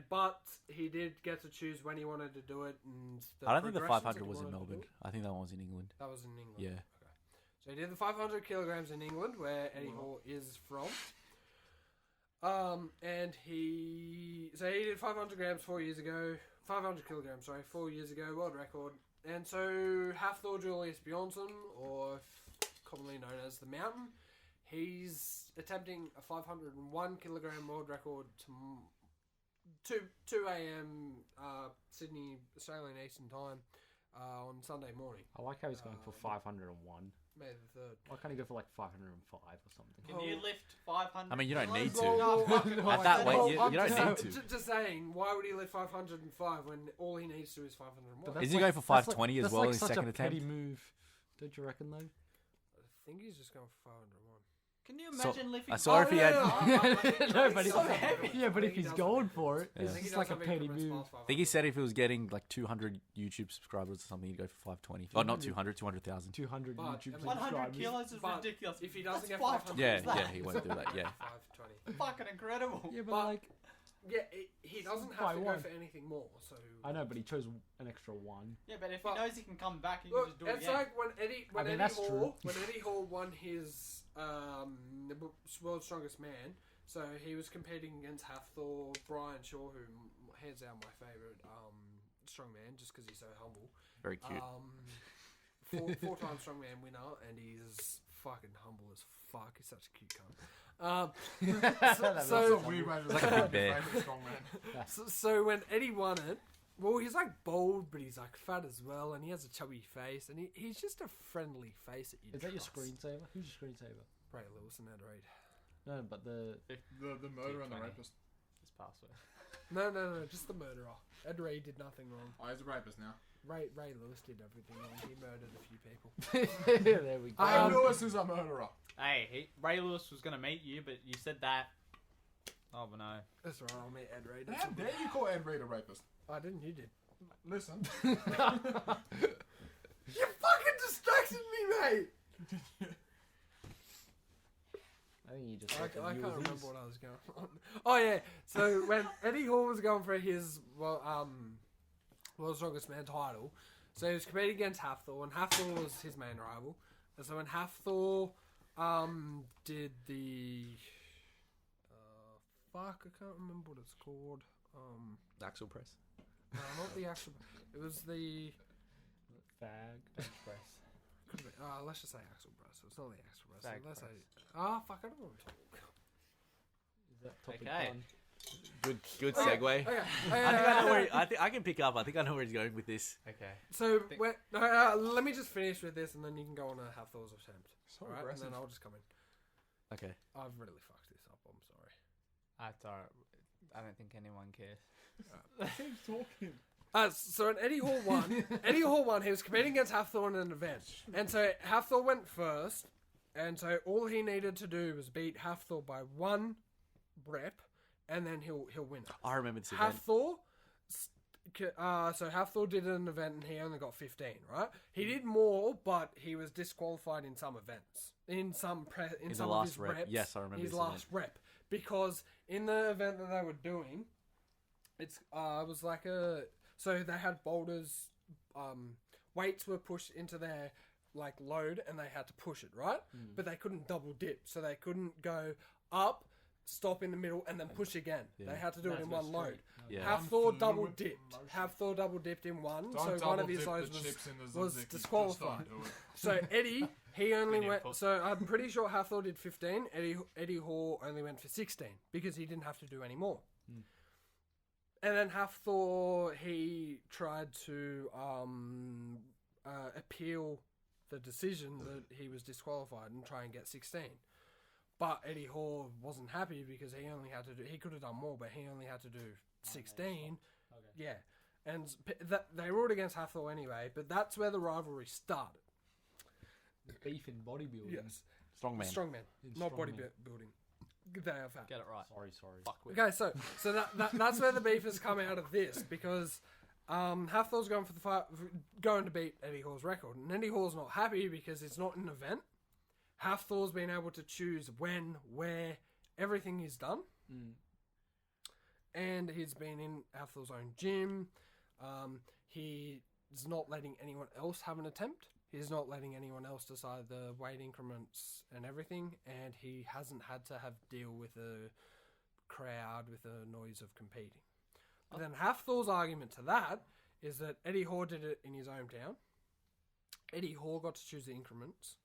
But he did get to choose when he wanted to do it, and I don't think the progressions 500 that he was in wanted to Melbourne. do. I think that one was in England. That was in England. Yeah. Okay. So he did the 500 kilograms in England, where Eddie Hoare is from. And he did 500 grams 4 years ago. 500 kilograms, sorry, 4 years ago, world record. And so Hafthor Julius Bjornsson, or commonly known as the Mountain, he's attempting a 501 kilogram world record to 2 a.m. Sydney Australian Eastern Time on Sunday morning, I like how he's going for 501. May the 3rd. Why can't he go for like 505 or something? Can you lift 500? I mean, you don't need to. Well, At that weight, I'm you don't just- need to. Just saying, why would he lift 505 when all he needs to is 501? But Is he going for that's 520 as that's well like in his such second a petty attempt? move, don't you reckon though? I think he's just going for 501. Can you So- imagine lifting? I saw if he had. No, but so heavy. Yeah, but if he's going for it, Yeah. it's I think he just like does a have petty increments move. past I think he 500. said if he was getting like 200 YouTube subscribers or something, he'd go for 520. Oh, not 200, 200,000. 200 But, YouTube I mean, 100 subscribers. kilos is But ridiculous. if he doesn't That's get 5 500 Yeah, times that. yeah, he won't do that. Yeah. 520. Fucking incredible. Yeah, but But- like, Yeah, he doesn't By have to go one. for anything more. So I know, but he chose an extra one. Yeah, but if But- he knows he can come back, he can look, just do it it's again. like when Eddie I mean, that's true. when Eddie Hall won his World's Strongest Man. So he was competing against Hafthor, Brian Shaw, who hands down my favorite strongman, just because he's so humble. Very cute. Four-time strongman winner, and he's fucking humble as fuck. He's such a cute cunt. That's a So, weird way to like a big describe bear. your favourite strongman. so when Eddie won it, well, he's like bald, but he's like fat as well, and he has a chubby face, and he's just a friendly face that you Is that your trust. screensaver? Who's your screensaver? Ray Lewis and Ed Reed. No, but the The murderer and the 220. rapist. His password. No, just the murderer. Ed Reed did nothing wrong. Oh, he's a rapist now. Ray Lewis did everything wrong. He murdered a few people. there we go. Ray Lewis is a murderer. Hey, Ray Lewis was gonna meet you, but you said that. Oh, but no. That's right, I'll meet Ed Reed. How dare you call Ed Reed a rapist? I didn't, you did. Listen. You fucking distracted me, mate! I think you just. I let can't them use remember his. what I was going on. Oh, yeah. So when Eddie Hall was going for his World's Strongest Man title, so he was competing against Hafthor, and Hafthor was his main rival. And so when Hafthor did the... fuck, I can't remember what it's called. Axle press. No, not the actual... It was the... Fag bench press. Could be, let's just say axle press. It's not the axle press. Fag So let's press. say... fuck, I don't know what I'm talking about. Is that topic Okay. done? Good segue. Okay. I think I know where. I think I can pick up. I think I know where he's going with this. Okay. So, let me just finish with this, and then you can go on a Hafthor's attempt. So Alright, and aggressive. then I'll just come in. Okay. I've really fucked this up. I'm sorry. That's alright. I don't think anyone cares. Keep talking. So when Eddie Hall won, he was competing against Hafthor in an event. And so Hafthor went first, and so all he needed to do was beat Hafthor by one rep, and then he'll win it. I remember this event. Hafthor, So Hafthor did an event and he only got 15, right? He did more, but he was disqualified in some events, in some In the some of last his rep. reps. Yes, I remember his this last rep, because in the event that they were doing, it was like so they had boulders, weights were pushed into their like load and they had to push it, right? But they couldn't double dip, so they couldn't go up, stop in the middle, and then push again. Yeah. They had to do it in one load. Yeah. Hafthor One double fluid dipped. motion. Hafthor double dipped in one, Don't so one of double his dip loads the chips in the was tzatziki. Just disqualified. don't do it. So Eddie, he only Good went. input. So I'm pretty sure Hafthor did 15. Eddie Hall only went for 16 because he didn't have to do any more. And then Hafthor, he tried to appeal the decision that he was disqualified and try and get 16. But Eddie Hall wasn't happy because he only had to do. He could have done more, but he only had to do 16. Okay. Yeah, and they ruled against Hafthor anyway. But that's where the rivalry started. Beef in bodybuilding. Yes, Strongman. strongman, In not strongman. bodybuilding. They are fat. Get it right. Sorry. Fuck with. Okay, so that's where the beef has come out of this, because Hafthor's going for the fight, going to beat Eddie Hall's record, and Eddie Hall's not happy because it's not an event. Hafthor's been able to choose when, where, everything is done, and he's been in Hafthor's own gym. He's not letting anyone else have an attempt. He's not letting anyone else decide the weight increments and everything, and he hasn't had to deal with a crowd, with the noise of competing. But then Hafthor's argument to that is that Eddie Hall did it in his hometown. Eddie Hall got to choose the increments,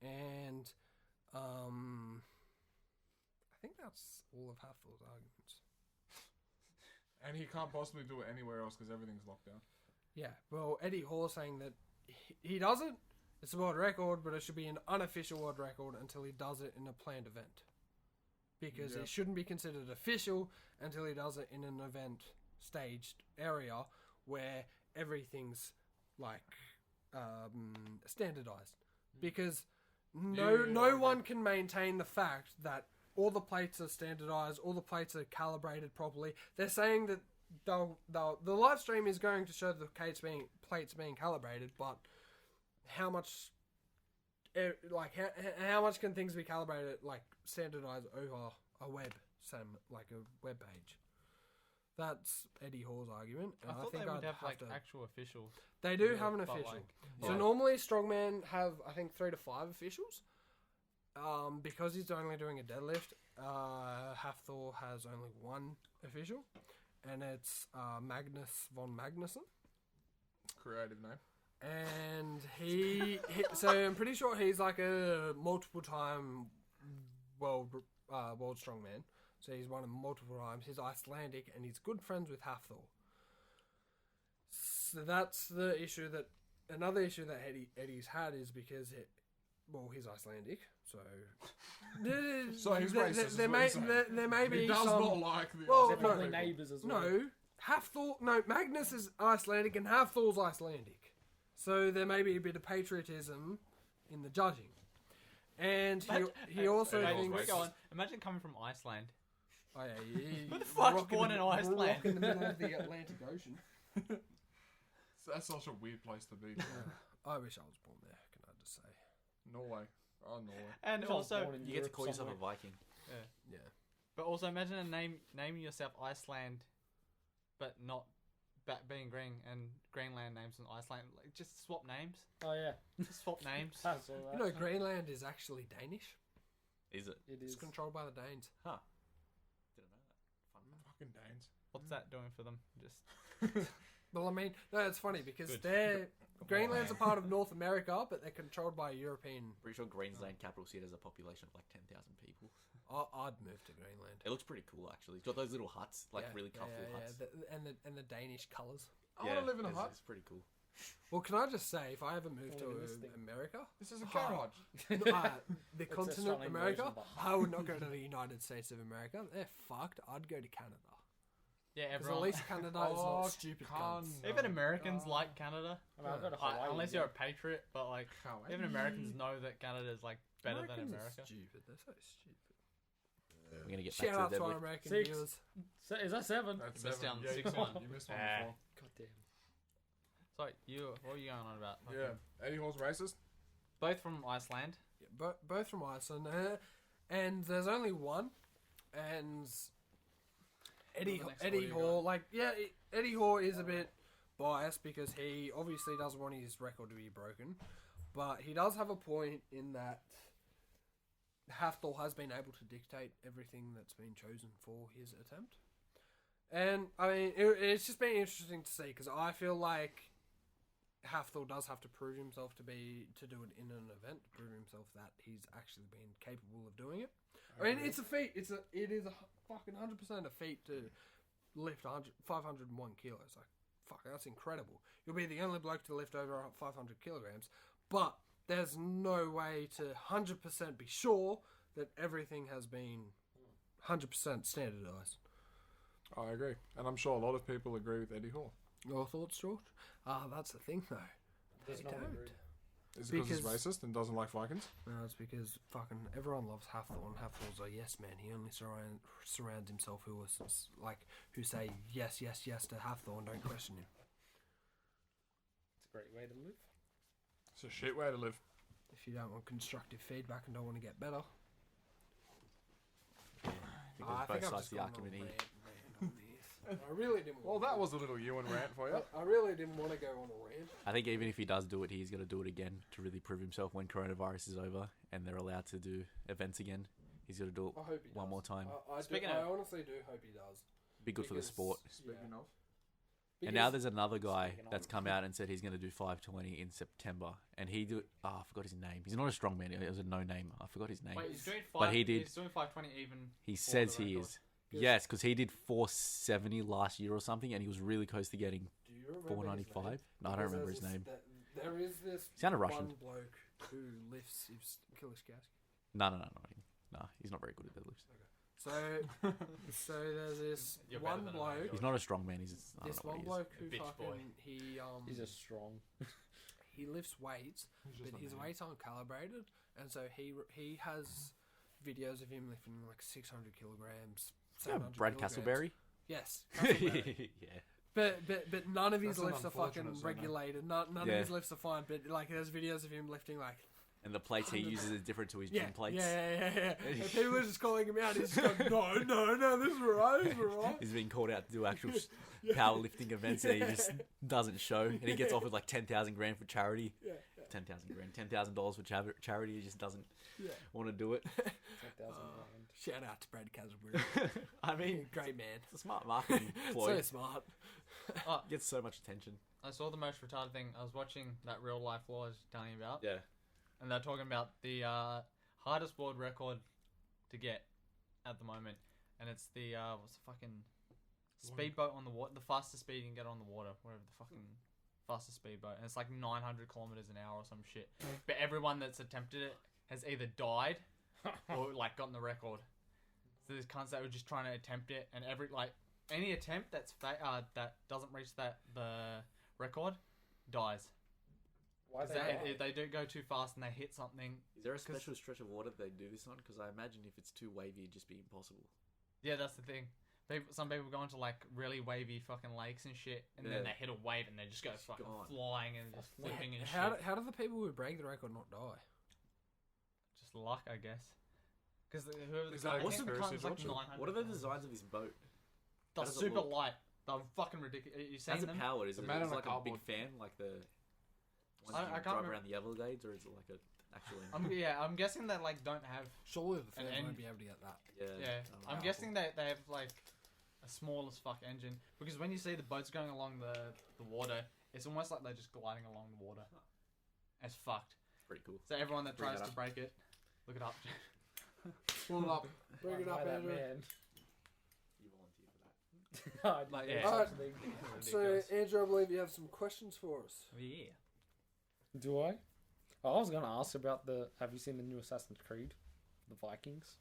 and I think that's all of Hafthor's arguments. And he can't possibly do it anywhere else because everything's locked down. Yeah, well, Eddie Hall saying that he does it. It's a world record, but it should be an unofficial world record until he does it in a planned event. Because Yeah. it shouldn't be considered official until he does it in an event staged area where everything's like standardized. Because no one can maintain the fact that all the plates are standardized, all the plates are calibrated properly. They're saying that the live stream is going to show the plates being calibrated, but how much how much can things be calibrated, like standardized over a web page? That's Eddie Hall's argument. I And thought think they would I'd have like to- actual officials. They do Yeah, have an but, official. like, So yeah. normally strongman have, I think, 3 to 5 officials. Because he's only doing a deadlift, Hafthor has only one official, and it's Magnus von Magnussen. Creative name. And so I'm pretty sure he's like a multiple-time world strongman. So he's won him multiple times. He's Icelandic, and he's good friends with Hafthor. So that's the issue another issue that Eddie's had is because he's Icelandic, so So he's racist. is There what may you're saying. there may be He does some. not like the. Well, Aussie no. Probably people. neighbours as well. No, Magnus is Icelandic and Hafthor's Icelandic, so there may be a bit of patriotism in the judging, and he also Hey, thinks. we're going. Imagine coming from Iceland. Oh, yeah, Who the fuck's born in Iceland? Rock in the middle of the Atlantic Ocean. That's such a weird place to be. I wish I was born there. Can I just say? Norway. Oh, Norway. And If I was also, born in You get to Europe call yourself a somewhere. Viking. Yeah. but also imagine naming yourself Iceland, but not being green and Greenland names in Iceland. Like, just swap names. Oh yeah, Just swap names. that's all You right. know, Greenland is actually Danish. Is it? It It's is. controlled by the Danes. Huh. Didn't know that. Fun fact. Fucking Danes. What's that doing for them? Just Well, I mean, no, it's funny because Good. Greenland's a part of North America, but they're controlled by a European. Pretty sure Queensland capital city has a population of like 10,000 people. I'd move to Greenland. It looks pretty cool actually. It's got those little huts, like Yeah, really comfortable huts. and the Danish colours. I want to live in a it's, hut. It's pretty cool. Well, can I just say, if I ever move to Look at this thing. America, This is a garage. the It's a continent stunning America, version of a I would not go to the United States of America. They're fucked. I'd go to Canada. yeah, Because at everyone. least Canada is Oh, not stupid cunts. Canada. Even Americans like Canada. I mean, I'll go to Hawaii. Unless you're a patriot, but like How? even Americans know that Canada is like better than Americans America. are stupid. They're so stupid. We're gonna get Shout back out to to the our deadlift. American 6. viewers. Is that 7? That's You missed 7. down Yeah, 6-1. You missed one Ah. before. God damn. Sorry, what were you going on about? Yeah. Eddie Hall's racist? Both from Iceland. Yeah, both from Iceland, and there's only one, and Eddie Well, the next Eddie audio Hall, Eddie Hall is a bit biased because he obviously doesn't want his record to be broken, but he does have a point in that Hafthor has been able to dictate everything that's been chosen for his attempt, and I mean it's just been interesting to see because I feel like Hafthor does have to prove himself to do it in an event, to prove himself that he's actually been capable of doing it. I mean, it's a feat. It is a fucking 100% a feat to lift 501 kilos. Like, fuck, that's incredible. You'll be the only bloke to lift over 500 kilograms, but there's no way to 100% be sure that everything has been 100% standardized. I agree. And I'm sure a lot of people agree with Eddie Hall. Your thoughts, George? That's the thing, though. Does They not don't. agree. Is it because he's Because- racist and doesn't like Vikings? No, it's because fucking everyone loves Hafthor, and Hafthor's a yes man. He only surrounds himself who say yes to Hafthor and don't question him. It's a great way to live. It's a shit way to live. If you don't want constructive feedback and don't want to get better, Because both sides of the argument here. I really didn't. Well, that was a little Ewan rant for you. I really didn't want to go on a rant. I think even if he does do it, he's going to do it again to really prove himself when coronavirus is over and they're allowed to do events again. He's going to do it I hope he one does. more time. I honestly do hope he does. Be good for the because- sport. Speaking of. And now Because- there's another guy Speaking that's of. come out and said he's going to do 520 in September. And he do. I forgot his name. He's not a strongman. He was a no name. I forgot his name. Wait, he's doing But he did- He's doing 520 even. He for says the he record. is. Yes, because he did 470 last year or something, and he was really close to getting Do you remember 495. his name? No, I don't Because remember there's his this- name. There is this Sounded Russian. one bloke who lifts Kilishkowski. No, he's not very good at deadlifts. So there's this You're better one than I am, bloke. George. He's not a strongman. He's just, I This don't know one what bloke who Bitch fucking boy. He's a strong. he lifts weights, but his weights aren't calibrated, and so he has videos of him lifting like 600 kilograms. he is. Yeah, 700 Brad kilograms. Castleberry. Yes, Castleberry. Yeah. But none of his That's an lifts are fucking unfortunate surname. regulated. None Yeah. of his lifts are fine. But like, there's videos of him lifting like And the plates he uses is different to his gym plates. Yeah. And people are just calling him out. He's just going, no, this is right. He's been called out to do actual powerlifting events, and he just doesn't show. And he gets offered like 10,000 grand for charity. Yeah. 10,000 grand, $10,000 for charity. He just doesn't Yeah. want to do it. 10,000 grand. Shout out to Brad Castleberry. I mean, Great man. it's a smart marketing ploy. So smart. Oh, Gets so much attention. I saw the most retarded thing. I was watching that real life law I was telling you about. Yeah. And they're talking about the hardest world record to get at the moment. And it's the, what's the fucking speedboat on the water, the fastest speed you can get on the water, whatever the fucking fastest speedboat. And it's like 900 kilometers an hour or some shit. But everyone that's attempted it has either died or like gotten the record. So there's cunts that were just trying to attempt it, and any attempt that doesn't reach the record dies. Why 'Cause they do go too fast and they hit something. Is there a special stretch of water they do this on? Because I imagine if it's too wavy, it'd just be impossible. Yeah, that's the thing. Some people go into like really wavy fucking lakes and shit, and then Yeah. they hit a wave and they just go fucking gone. flying and just flipping and How shit. do the people who break the record not die? Just luck, I guess. Because whoever Is that a I think the conspiracy, cunt's like George? 900. What are the designs of this boat? They're how does it super look? light. They're fucking ridiculous. You seen How's it them? powered? Is The it man on is a like a big cardboard. fan, like the ones I you can't drive remember. around the Everglades, or is it like a actual engine? I'm guessing they like don't have. Surely the An fans end- won't be able to get that. Yeah. Yeah, I don't I'm know. guessing that they have like a small as fuck engine, because when you see the boats going along the water, it's almost like they're just gliding along the water. It's fucked. Pretty cool. So everyone that Bring tries it to up. break it, look it up. Pull it up. Bring it up, that Andrew. man. You volunteer for that. Like, Yeah. yeah. Alright. So, Ridiculous. Andrew, I believe you have some questions for us. Yeah. Do I? Oh, I was gonna ask about have you seen the new Assassin's Creed, the Vikings?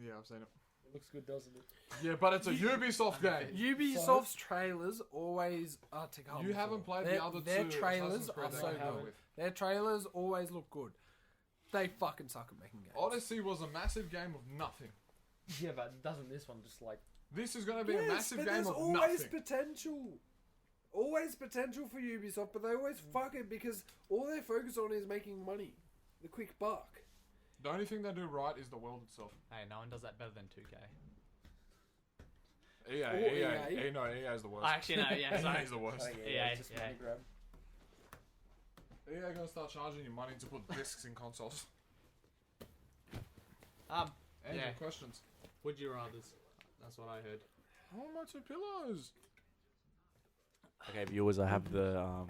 Yeah, I've seen it. It looks good, doesn't it? Yeah, but it's a Ubisoft game. Ubisoft's trailers always are to come. You haven't played their, the other Their two trailers Assassin's Creed are they so came out good. with. Their trailers always look good. They fucking suck at making games. Odyssey was a massive game of nothing. Yeah, but doesn't this one just like... This is going to be a Yes, massive but game there's of always nothing. potential. Always potential for Ubisoft, but they always fuck it because all they're focused on is making money. The quick buck. The only thing they do right is the world itself. Hey, no one does that better than 2K. EA. No, EA is the worst. Actually, no, yeah, EA sorry. is the worst. Yeah, it's just yeah. money grab. EA are going to start charging you money to put discs in consoles. Andrew, Yeah. questions? Would you rather's? That's what I heard. How are my 2 pillows? Okay, viewers, I have the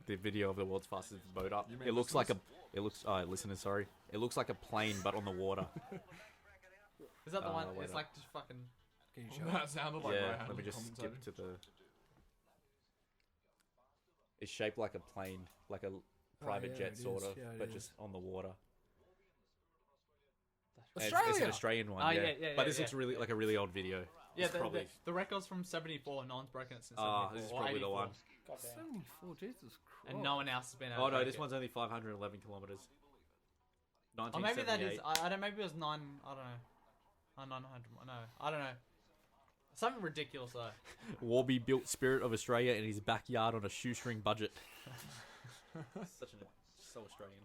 video of the world's fastest boat up. You mean It looks like listeners? listeners, sorry. It looks like a plane, but on the water. Is that the one? wait It's up. like just fucking. Can you show it? That sounded like Yeah, my let me just skip to the. It's shaped like a plane, like a private yeah, jet, it sort is. of, Yeah, it but is. just on the water. And Australia. It's an Australian one, Oh, yeah. yeah, But this yeah. looks really like a really old video. Yeah, It's the, the record's from 74. No one's broken it since 74. Ah, this is or probably the 84. one. Goddamn. 74, Jesus Christ. And no one else has been able Oh to no, break this it. one's only 511 kilometers. Or maybe that is. 1978. I don't. Maybe it was 9. I don't know. 900. No, I don't know. Something ridiculous though. Warby built Spirit of Australia in his backyard on a shoestring budget. So Australian.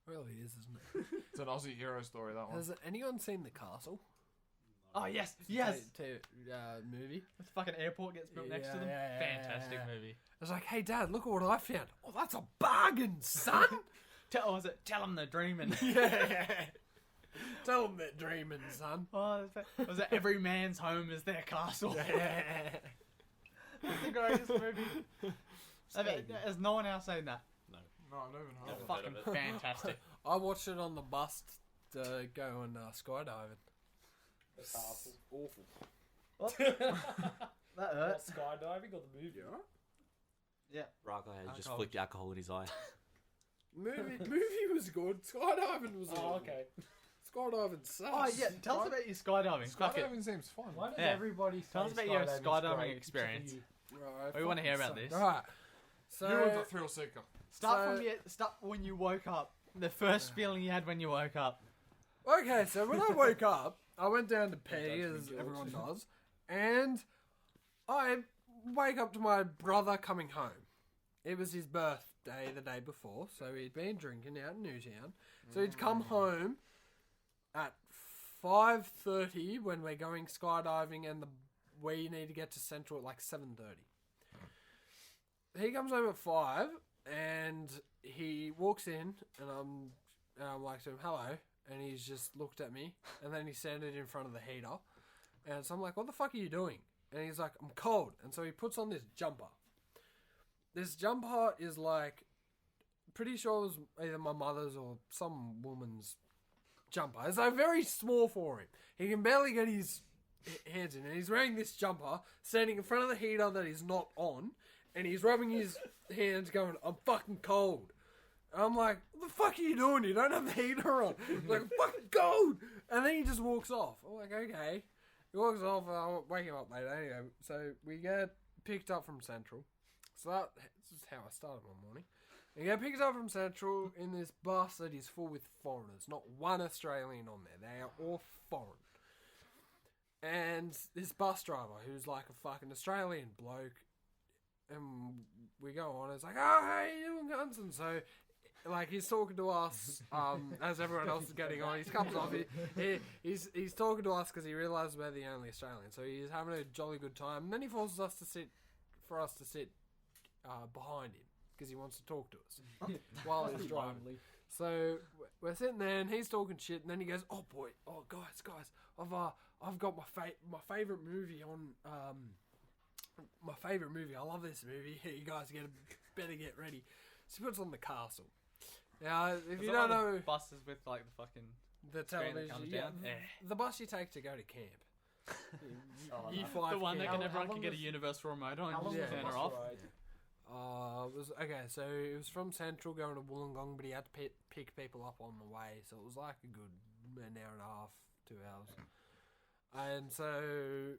Really is, isn't it? It's an Aussie hero story, that one. Has anyone seen The Castle? Oh yes, yes. Movie. The fucking airport gets built next to them. Yeah, Fantastic yeah. movie. I was like, hey Dad, look at what I found. Oh, that's a bargain, son. Tell them they're dreaming. Yeah. Tell them they're dreaming, son. Oh, was it every man's home is their castle? Yeah. It's the greatest movie. Has no one else seen that? No, I've never even heard It's of it. fucking heard of fantastic. I watched it on the bus to go and skydiving. That's awful. That What, skydiving or the movie? Yeah. Raka has just Alcohol. flicked alcohol in his eye. Movie was good. Skydiving was Oh, awful. okay. Skydiving sucks. Oh yeah. Tell us about your skydiving. Fuck it. Skydiving seems fun. Why does Yeah. everybody say Tell us about your skydiving's skydiving great, experience. except Right, We wanna hear fucking about suck. this. Right. So You were the thrill seeker. Start when you woke up. The first feeling you had when you woke up. okay, so when I woke up, I went down to pee, Judge me, as George. everyone does, and I wake up to my brother coming home. It was his birthday the day before, so he'd been drinking out in Newtown. So he'd come home at 5:30 when we're going skydiving, and we need to get to Central at like 7:30. He comes home at 5, and he walks in, and I'm like to him, hello, and he's just looked at me, and then he's standing in front of the heater, and so I'm like, what the fuck are you doing? And he's like, I'm cold, and so he puts on this jumper. This jumper is like, pretty sure it was either my mother's or some woman's jumper. It's like very small for him. He can barely get his hands in, and he's wearing this jumper, standing in front of the heater that is not on, and he's rubbing his hands going, I'm fucking cold. And I'm like, what the fuck are you doing? You don't have the heater on. He's like, I'm fucking cold. And then he just walks off. I'm like, okay. He walks off, and I'll wake him up later. Anyway, so we get picked up from Central. So that's how I started my morning. We get picked up from Central in this bus that is full with foreigners. Not one Australian on there. They are all foreign. And this bus driver, who's like a fucking Australian bloke, and we go on, it's like, oh, how you doing, guns? And so, like, he's talking to us as everyone else is getting on. He comes off, he's talking to us because he realises we're the only Australian. So he's having a jolly good time. And then he forces us to sit behind him because he wants to talk to us while he's driving. So we're sitting there and he's talking shit, and then he goes, "Oh boy, oh guys, I've got my favorite movie on my favorite movie. I love this movie. You guys better get ready." So he puts on The Castle. Now, if you don't know buses with like the fucking the screen that television, comes yeah, down. the bus you take to go to camp. Oh, E5 the one that camp. everyone long can get a was- universal remote on. How long You was just the turn bus her off. ride? It was okay. So it was from Central going to Wollongong, but he had to pick people up on the way. So it was like a good an hour and a half, 2 hours. And so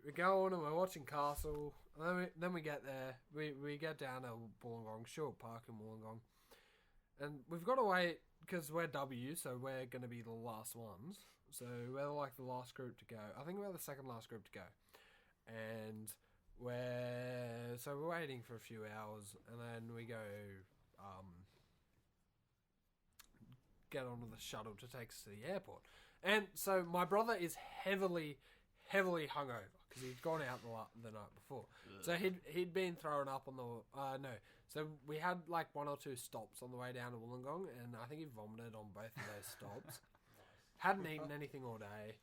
we go on and we're watching Castle. And then we get there. We get down to Wollongong, Short Park in Wollongong, and we've got to wait because we're W, so we're going to be the last ones. So we're like the last group to go. I think we're the second last group to go. And we're waiting for a few hours, and then we go get onto the shuttle to take us to the airport. And so my brother is heavily hungover because he'd gone out the night before. So he'd been thrown up on the no. So we had like 1 or 2 stops on the way down to Wollongong, and I think he vomited on both of those stops. Hadn't eaten anything all day.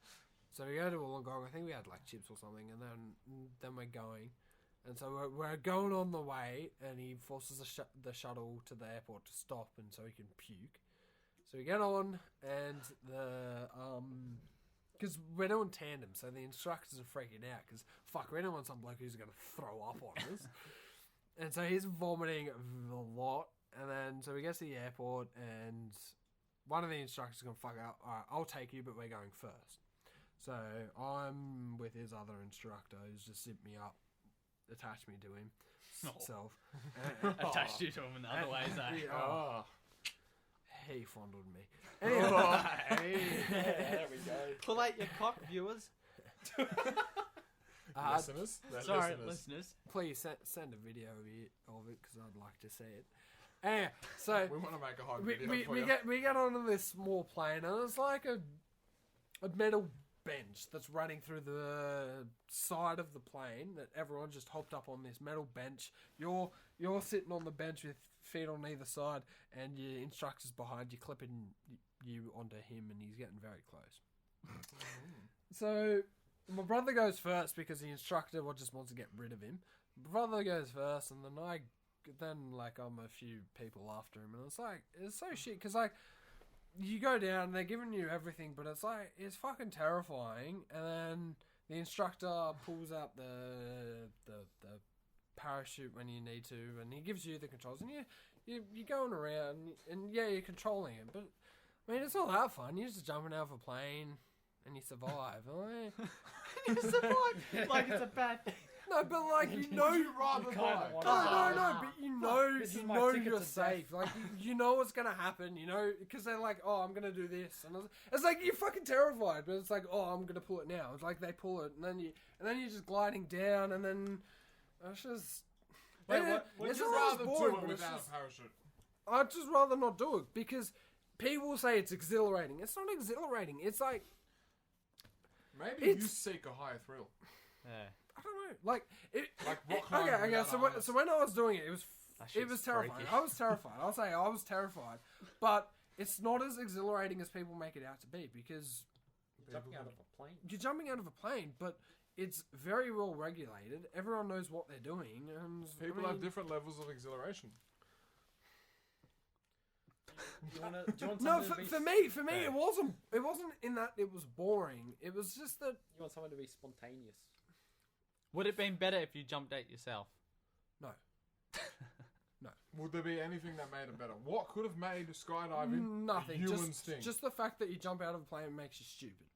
So we go to Wollongong. I think we had like chips or something, and then we're going. And so we're going on the way, and he forces the shuttle to the airport to stop, and so he can puke. So we get on, and because we're doing tandem, so the instructors are freaking out, because fuck, we don't want some bloke who's going to throw up on us. And so he's vomiting a lot, and then so we get to the airport, and one of the instructors is going to fuck out. All right, I'll take you, but we're going first. So I'm with his other instructor, who's just zipped me up, attached me to him, self. Attached you to him in the other ways, eh? He fondled me. Anyway, There we go. Pull out your cock, viewers. Listeners? They're Sorry, listeners. listeners. please send a video of it because I'd like to see it. Anyway, so We want to make a hot video for we you. get onto this small plane, and it's like a metal bench that's running through the side of the plane that everyone just hopped up on this metal bench. You're sitting on the bench with feet on either side, and your instructor's behind you, clipping you onto him, and he's getting very close. So my brother goes first because the instructor just wants to get rid of him. My brother goes first, and then I'm a few people after him, and it's so shit because like you go down, they're giving you everything, but it's fucking terrifying. And then the instructor pulls out the parachute when you need to, and he gives you the controls, and you're going around, and yeah, you're controlling it. But I mean, it's not that fun. You're just jumping out of a plane, and you survive. You survive like it's a bad thing. No, but like you know, Would you rather kinda die? wanna- no, but you know, This is you my know ticket you're to safe. Like you know what's gonna happen. You know, because they're like, oh, I'm gonna do this, and it's like you're fucking terrified, but it's like, oh, I'm gonna pull it now. It's like they pull it, and then you're just gliding down, and then it's just. Wait, Yeah, what- Would it's you not as rather boring, do it but it's without just- a parachute? I'd just rather not do it because people say it's exhilarating. It's not exhilarating. It's like Maybe It's- you seek a higher thrill. Yeah. I don't know, like it. Like rock climbing Okay. without So arms. when I was doing it, it was That it shit's was terrifying. freaky. I was terrified. I'll say I was terrified, but it's not as exhilarating as people make it out to be because Jumping out of a plane. you're jumping out of a plane, but it's very well regulated. Everyone knows what they're doing, and People I have mean, different levels of exhilaration. Do you want No, someone to be, for me, Yeah. it wasn't. It wasn't in that it was boring. It was just that you want someone to be spontaneous. Would it have been better if you jumped out yourself? no. Would there be anything that made it better? What could have made skydiving Nothing. a human's thing? Just the fact that you jump out of a plane makes you stupid.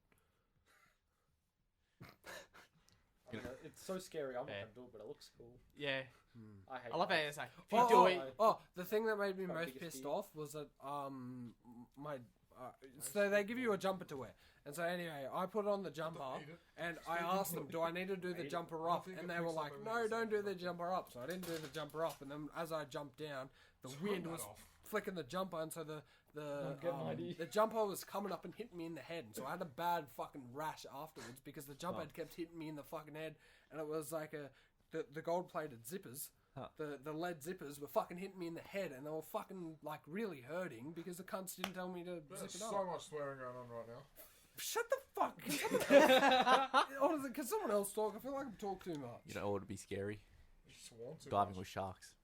I mean, it's so scary. I'm not Yeah. gonna do it, but it looks cool. Yeah. I hate. I love how heights. it's like, if you Oh, do oh, it, oh, the thing that made me My most biggest pissed fear. off was that my so they give you a jumper to wear, and so anyway, I put on the jumper, Eat it. and I asked them, do I need to do the jumper up? And they were like, no, don't do the jumper up. So I didn't do the jumper up, and then as I jumped down, the wind was flicking the jumper, and so the jumper was coming up and hitting me in the head, and so I had a bad fucking rash afterwards because the jumper had kept hitting me in the fucking head, and it was like the gold plated zippers. Huh. The lead zippers were fucking hitting me in the head, and they were fucking like really hurting because the cunts didn't tell me to There's zip it so up. much swearing going on right now. Shut the fuck! Can someone else, honestly, can someone else talk? I feel like I'm talking too much. You know what would be scary? You just want to. Diving with sharks.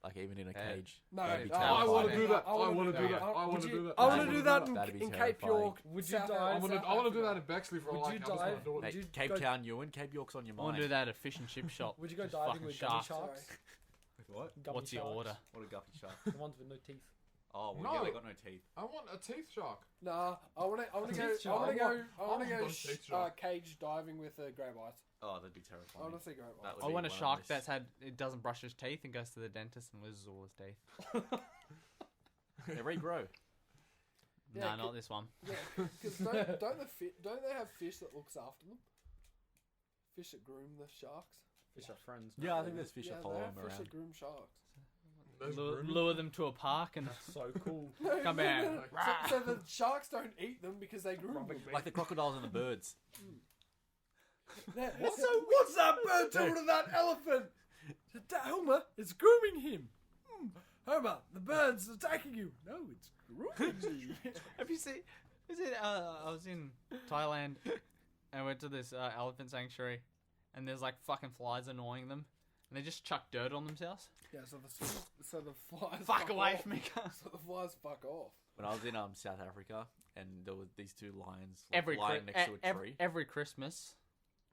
Like even in a Yeah. cage. No, That'd be I terrifying. want to do that. I wanna do that. I wanna do that. I want to do that That'd be in Cape terrifying. York. Would you South dive? I Africa. want to do that in Bexley for a Would like. you I just want dive? to do it. Would you Mate, Cape go- Town, Ewan, Cape York's on your I want mind. to do that at a fish and chip shop. Would you go Just diving fucking with sharks. gummy sharks? With what? Gummy What's your sharks? order? What a guppy shark. The ones with no teeth. Oh, well, No. yeah, they got no teeth. I want a teeth shark. Nah, I want to go. Teeth I want to shark. go. I want to I go want teeth shark. cage diving with great whites. Oh, that'd be I terrifying. want to see great That whites. would I be want a one of shark those- that's it doesn't brush his teeth and goes to the dentist and loses all his teeth. They regrow. Nah, Yeah, not this one. Yeah, because don't they have fish that looks after them? Fish that groom the sharks. Fish are friends. Yeah, I think there's fish that follow they them have fish around. that groom sharks. Those Lure, grooming- lure them to a park and That's so cool. Come here. So the sharks don't eat them because they groom them. Like the crocodiles and the birds. What's that bird doing to that elephant? Homer, it's grooming him. Homer, the bird's attacking you. No, it's grooming you. Have you seen? I was in Thailand and I went to this elephant sanctuary, and there's like fucking flies annoying them, and they just chuck dirt on themselves. Yeah, so the flies Fuck away off. from me, cunt. So the flies fuck off. When I was in South Africa, and there were these two lions Every lying next to a tree. every Christmas,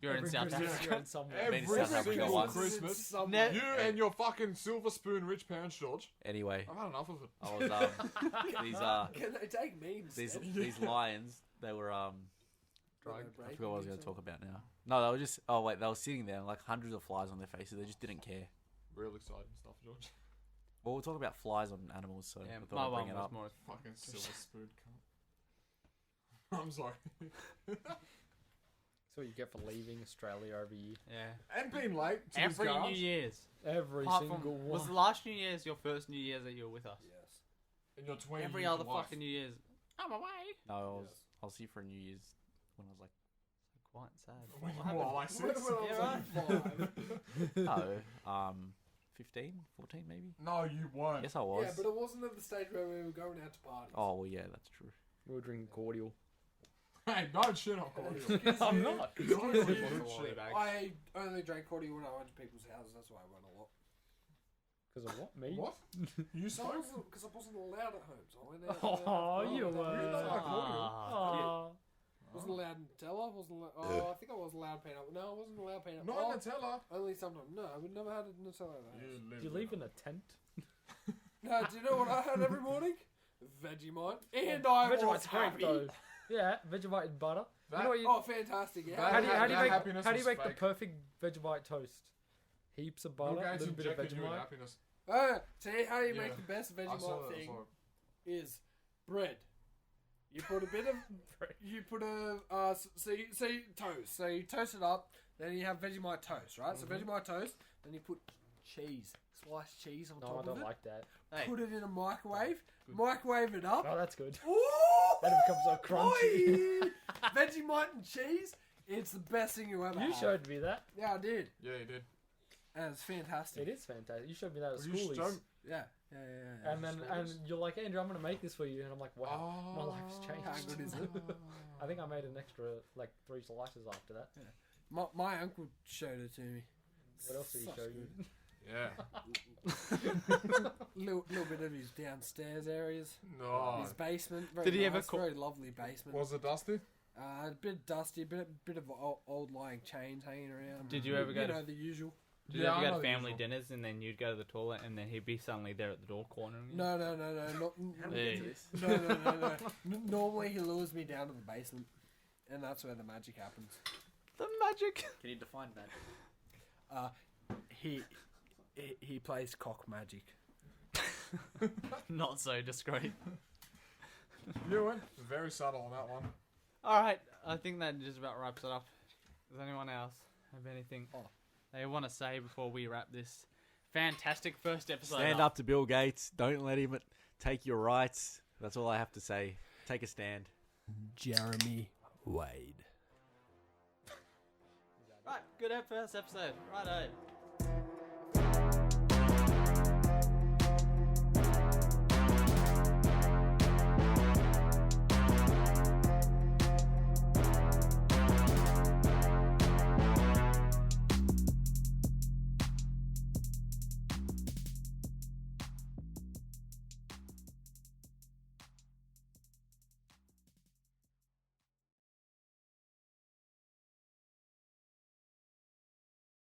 you're in South Christmas Africa. you're in somewhere. Every Every South Africa single once. Christmas. Ne- You and your fucking silver spoon rich parents, George. Anyway, I've had enough of it. I was Can they take memes? these lions. They were I Drugged. forgot what I was going to talk about now. No, they were just. Oh wait, they were sitting there like hundreds of flies on their faces. They just didn't care. Real exciting stuff, George. Well, we're talking about flies on animals, so Yeah, I my thought I'd one bring it was up. more. Fucking silver spoon cunt. I'm sorry. That's what you get for leaving Australia every year. Yeah. And being late to Every this New garage. Year's. Every Apart single from, one. was the last New Year's your first New Year's that you were with us? Yes. In your 20 Every years other of life. fucking New Year's. I'm away. No, I was here for New Year's when I was like Quite sad. When What you were happened? like 6. When I was only 5. 15, 14 maybe. No, you weren't. Yes, I was. Yeah, but it wasn't at the stage where we were going out to parties. Oh well, yeah, that's true. We were drinking cordial. Hey, don't shit on cordial. Excuse I'm you. not. Don't do Good good quality shit. bag. I only drank cordial when I went to people's houses. That's why I went a lot. Because of what? Me? What? You spoke? Because I wasn't allowed at home, so I went out. Oh, you You don't were. like cordial? Oh. Wasn't allowed Nutella. Wasn't. I think I was allowed peanut. No, I wasn't allowed peanut. Not Oh, Nutella. only sometimes. No, I would never had a Nutella. at the house. Do you live in a tent? No, do you know what I had every morning? Vegemite, and I was Vegemite's great happy. though. Yeah, Vegemite and butter. That- you know what you, Oh, fantastic! Yeah. That- how do you, how do you that make, happiness how do you was make the fake. perfect Vegemite toast? Heaps of butter, Bill a Gates little bit of injected you with Vegemite. happiness. See how you Yeah. make the best I saw Vegemite that. I thing saw it. is bread. You put a bit of, you put a, so you toast. So you toast it up, then you have Vegemite toast, right? So Vegemite toast, then you put cheese, sliced cheese on No, top I of don't it. like that. Hey, Put it in a microwave, microwave it up. Oh, that's good. Ooh, Then it becomes so crunchy. boy! Vegemite and cheese, it's the best thing you ever You had. showed me that. Yeah, I did. Yeah, you did. And it's fantastic. It is fantastic. You showed me that at Well, you school. don't- Yeah. And then you're like, Andrew, I'm gonna make this for you, and I'm like, wow, my Oh. life's changed. How good is it? I think I made an extra like 3 slices after that. My uncle showed it to me. What else did he Such show you? good. Yeah. Little bit of his downstairs areas. No. His basement. Very Did he ever nice, cook- very lovely basement. Was it dusty? A bit dusty, a bit of old lying chains hanging around. Did you ever go You to- know, the usual. did you Yeah, ever I go know to the family usual. dinners and then you'd go to the toilet and then he'd be suddenly there at the door cornering you? No. Not, Hey. no. Normally he lures me down to the basement, and that's where the magic happens. The magic. Can you define that? He plays cock magic. Not so discreet. You went very subtle on that one. Alright, I think that just about wraps it up. Does anyone else have anything they want to say before we wrap this fantastic first episode Stand up to Bill Gates. Don't let him take your rights. That's all I have to say. Take a stand. Jeremy Wade. Right, good first episode. Righto.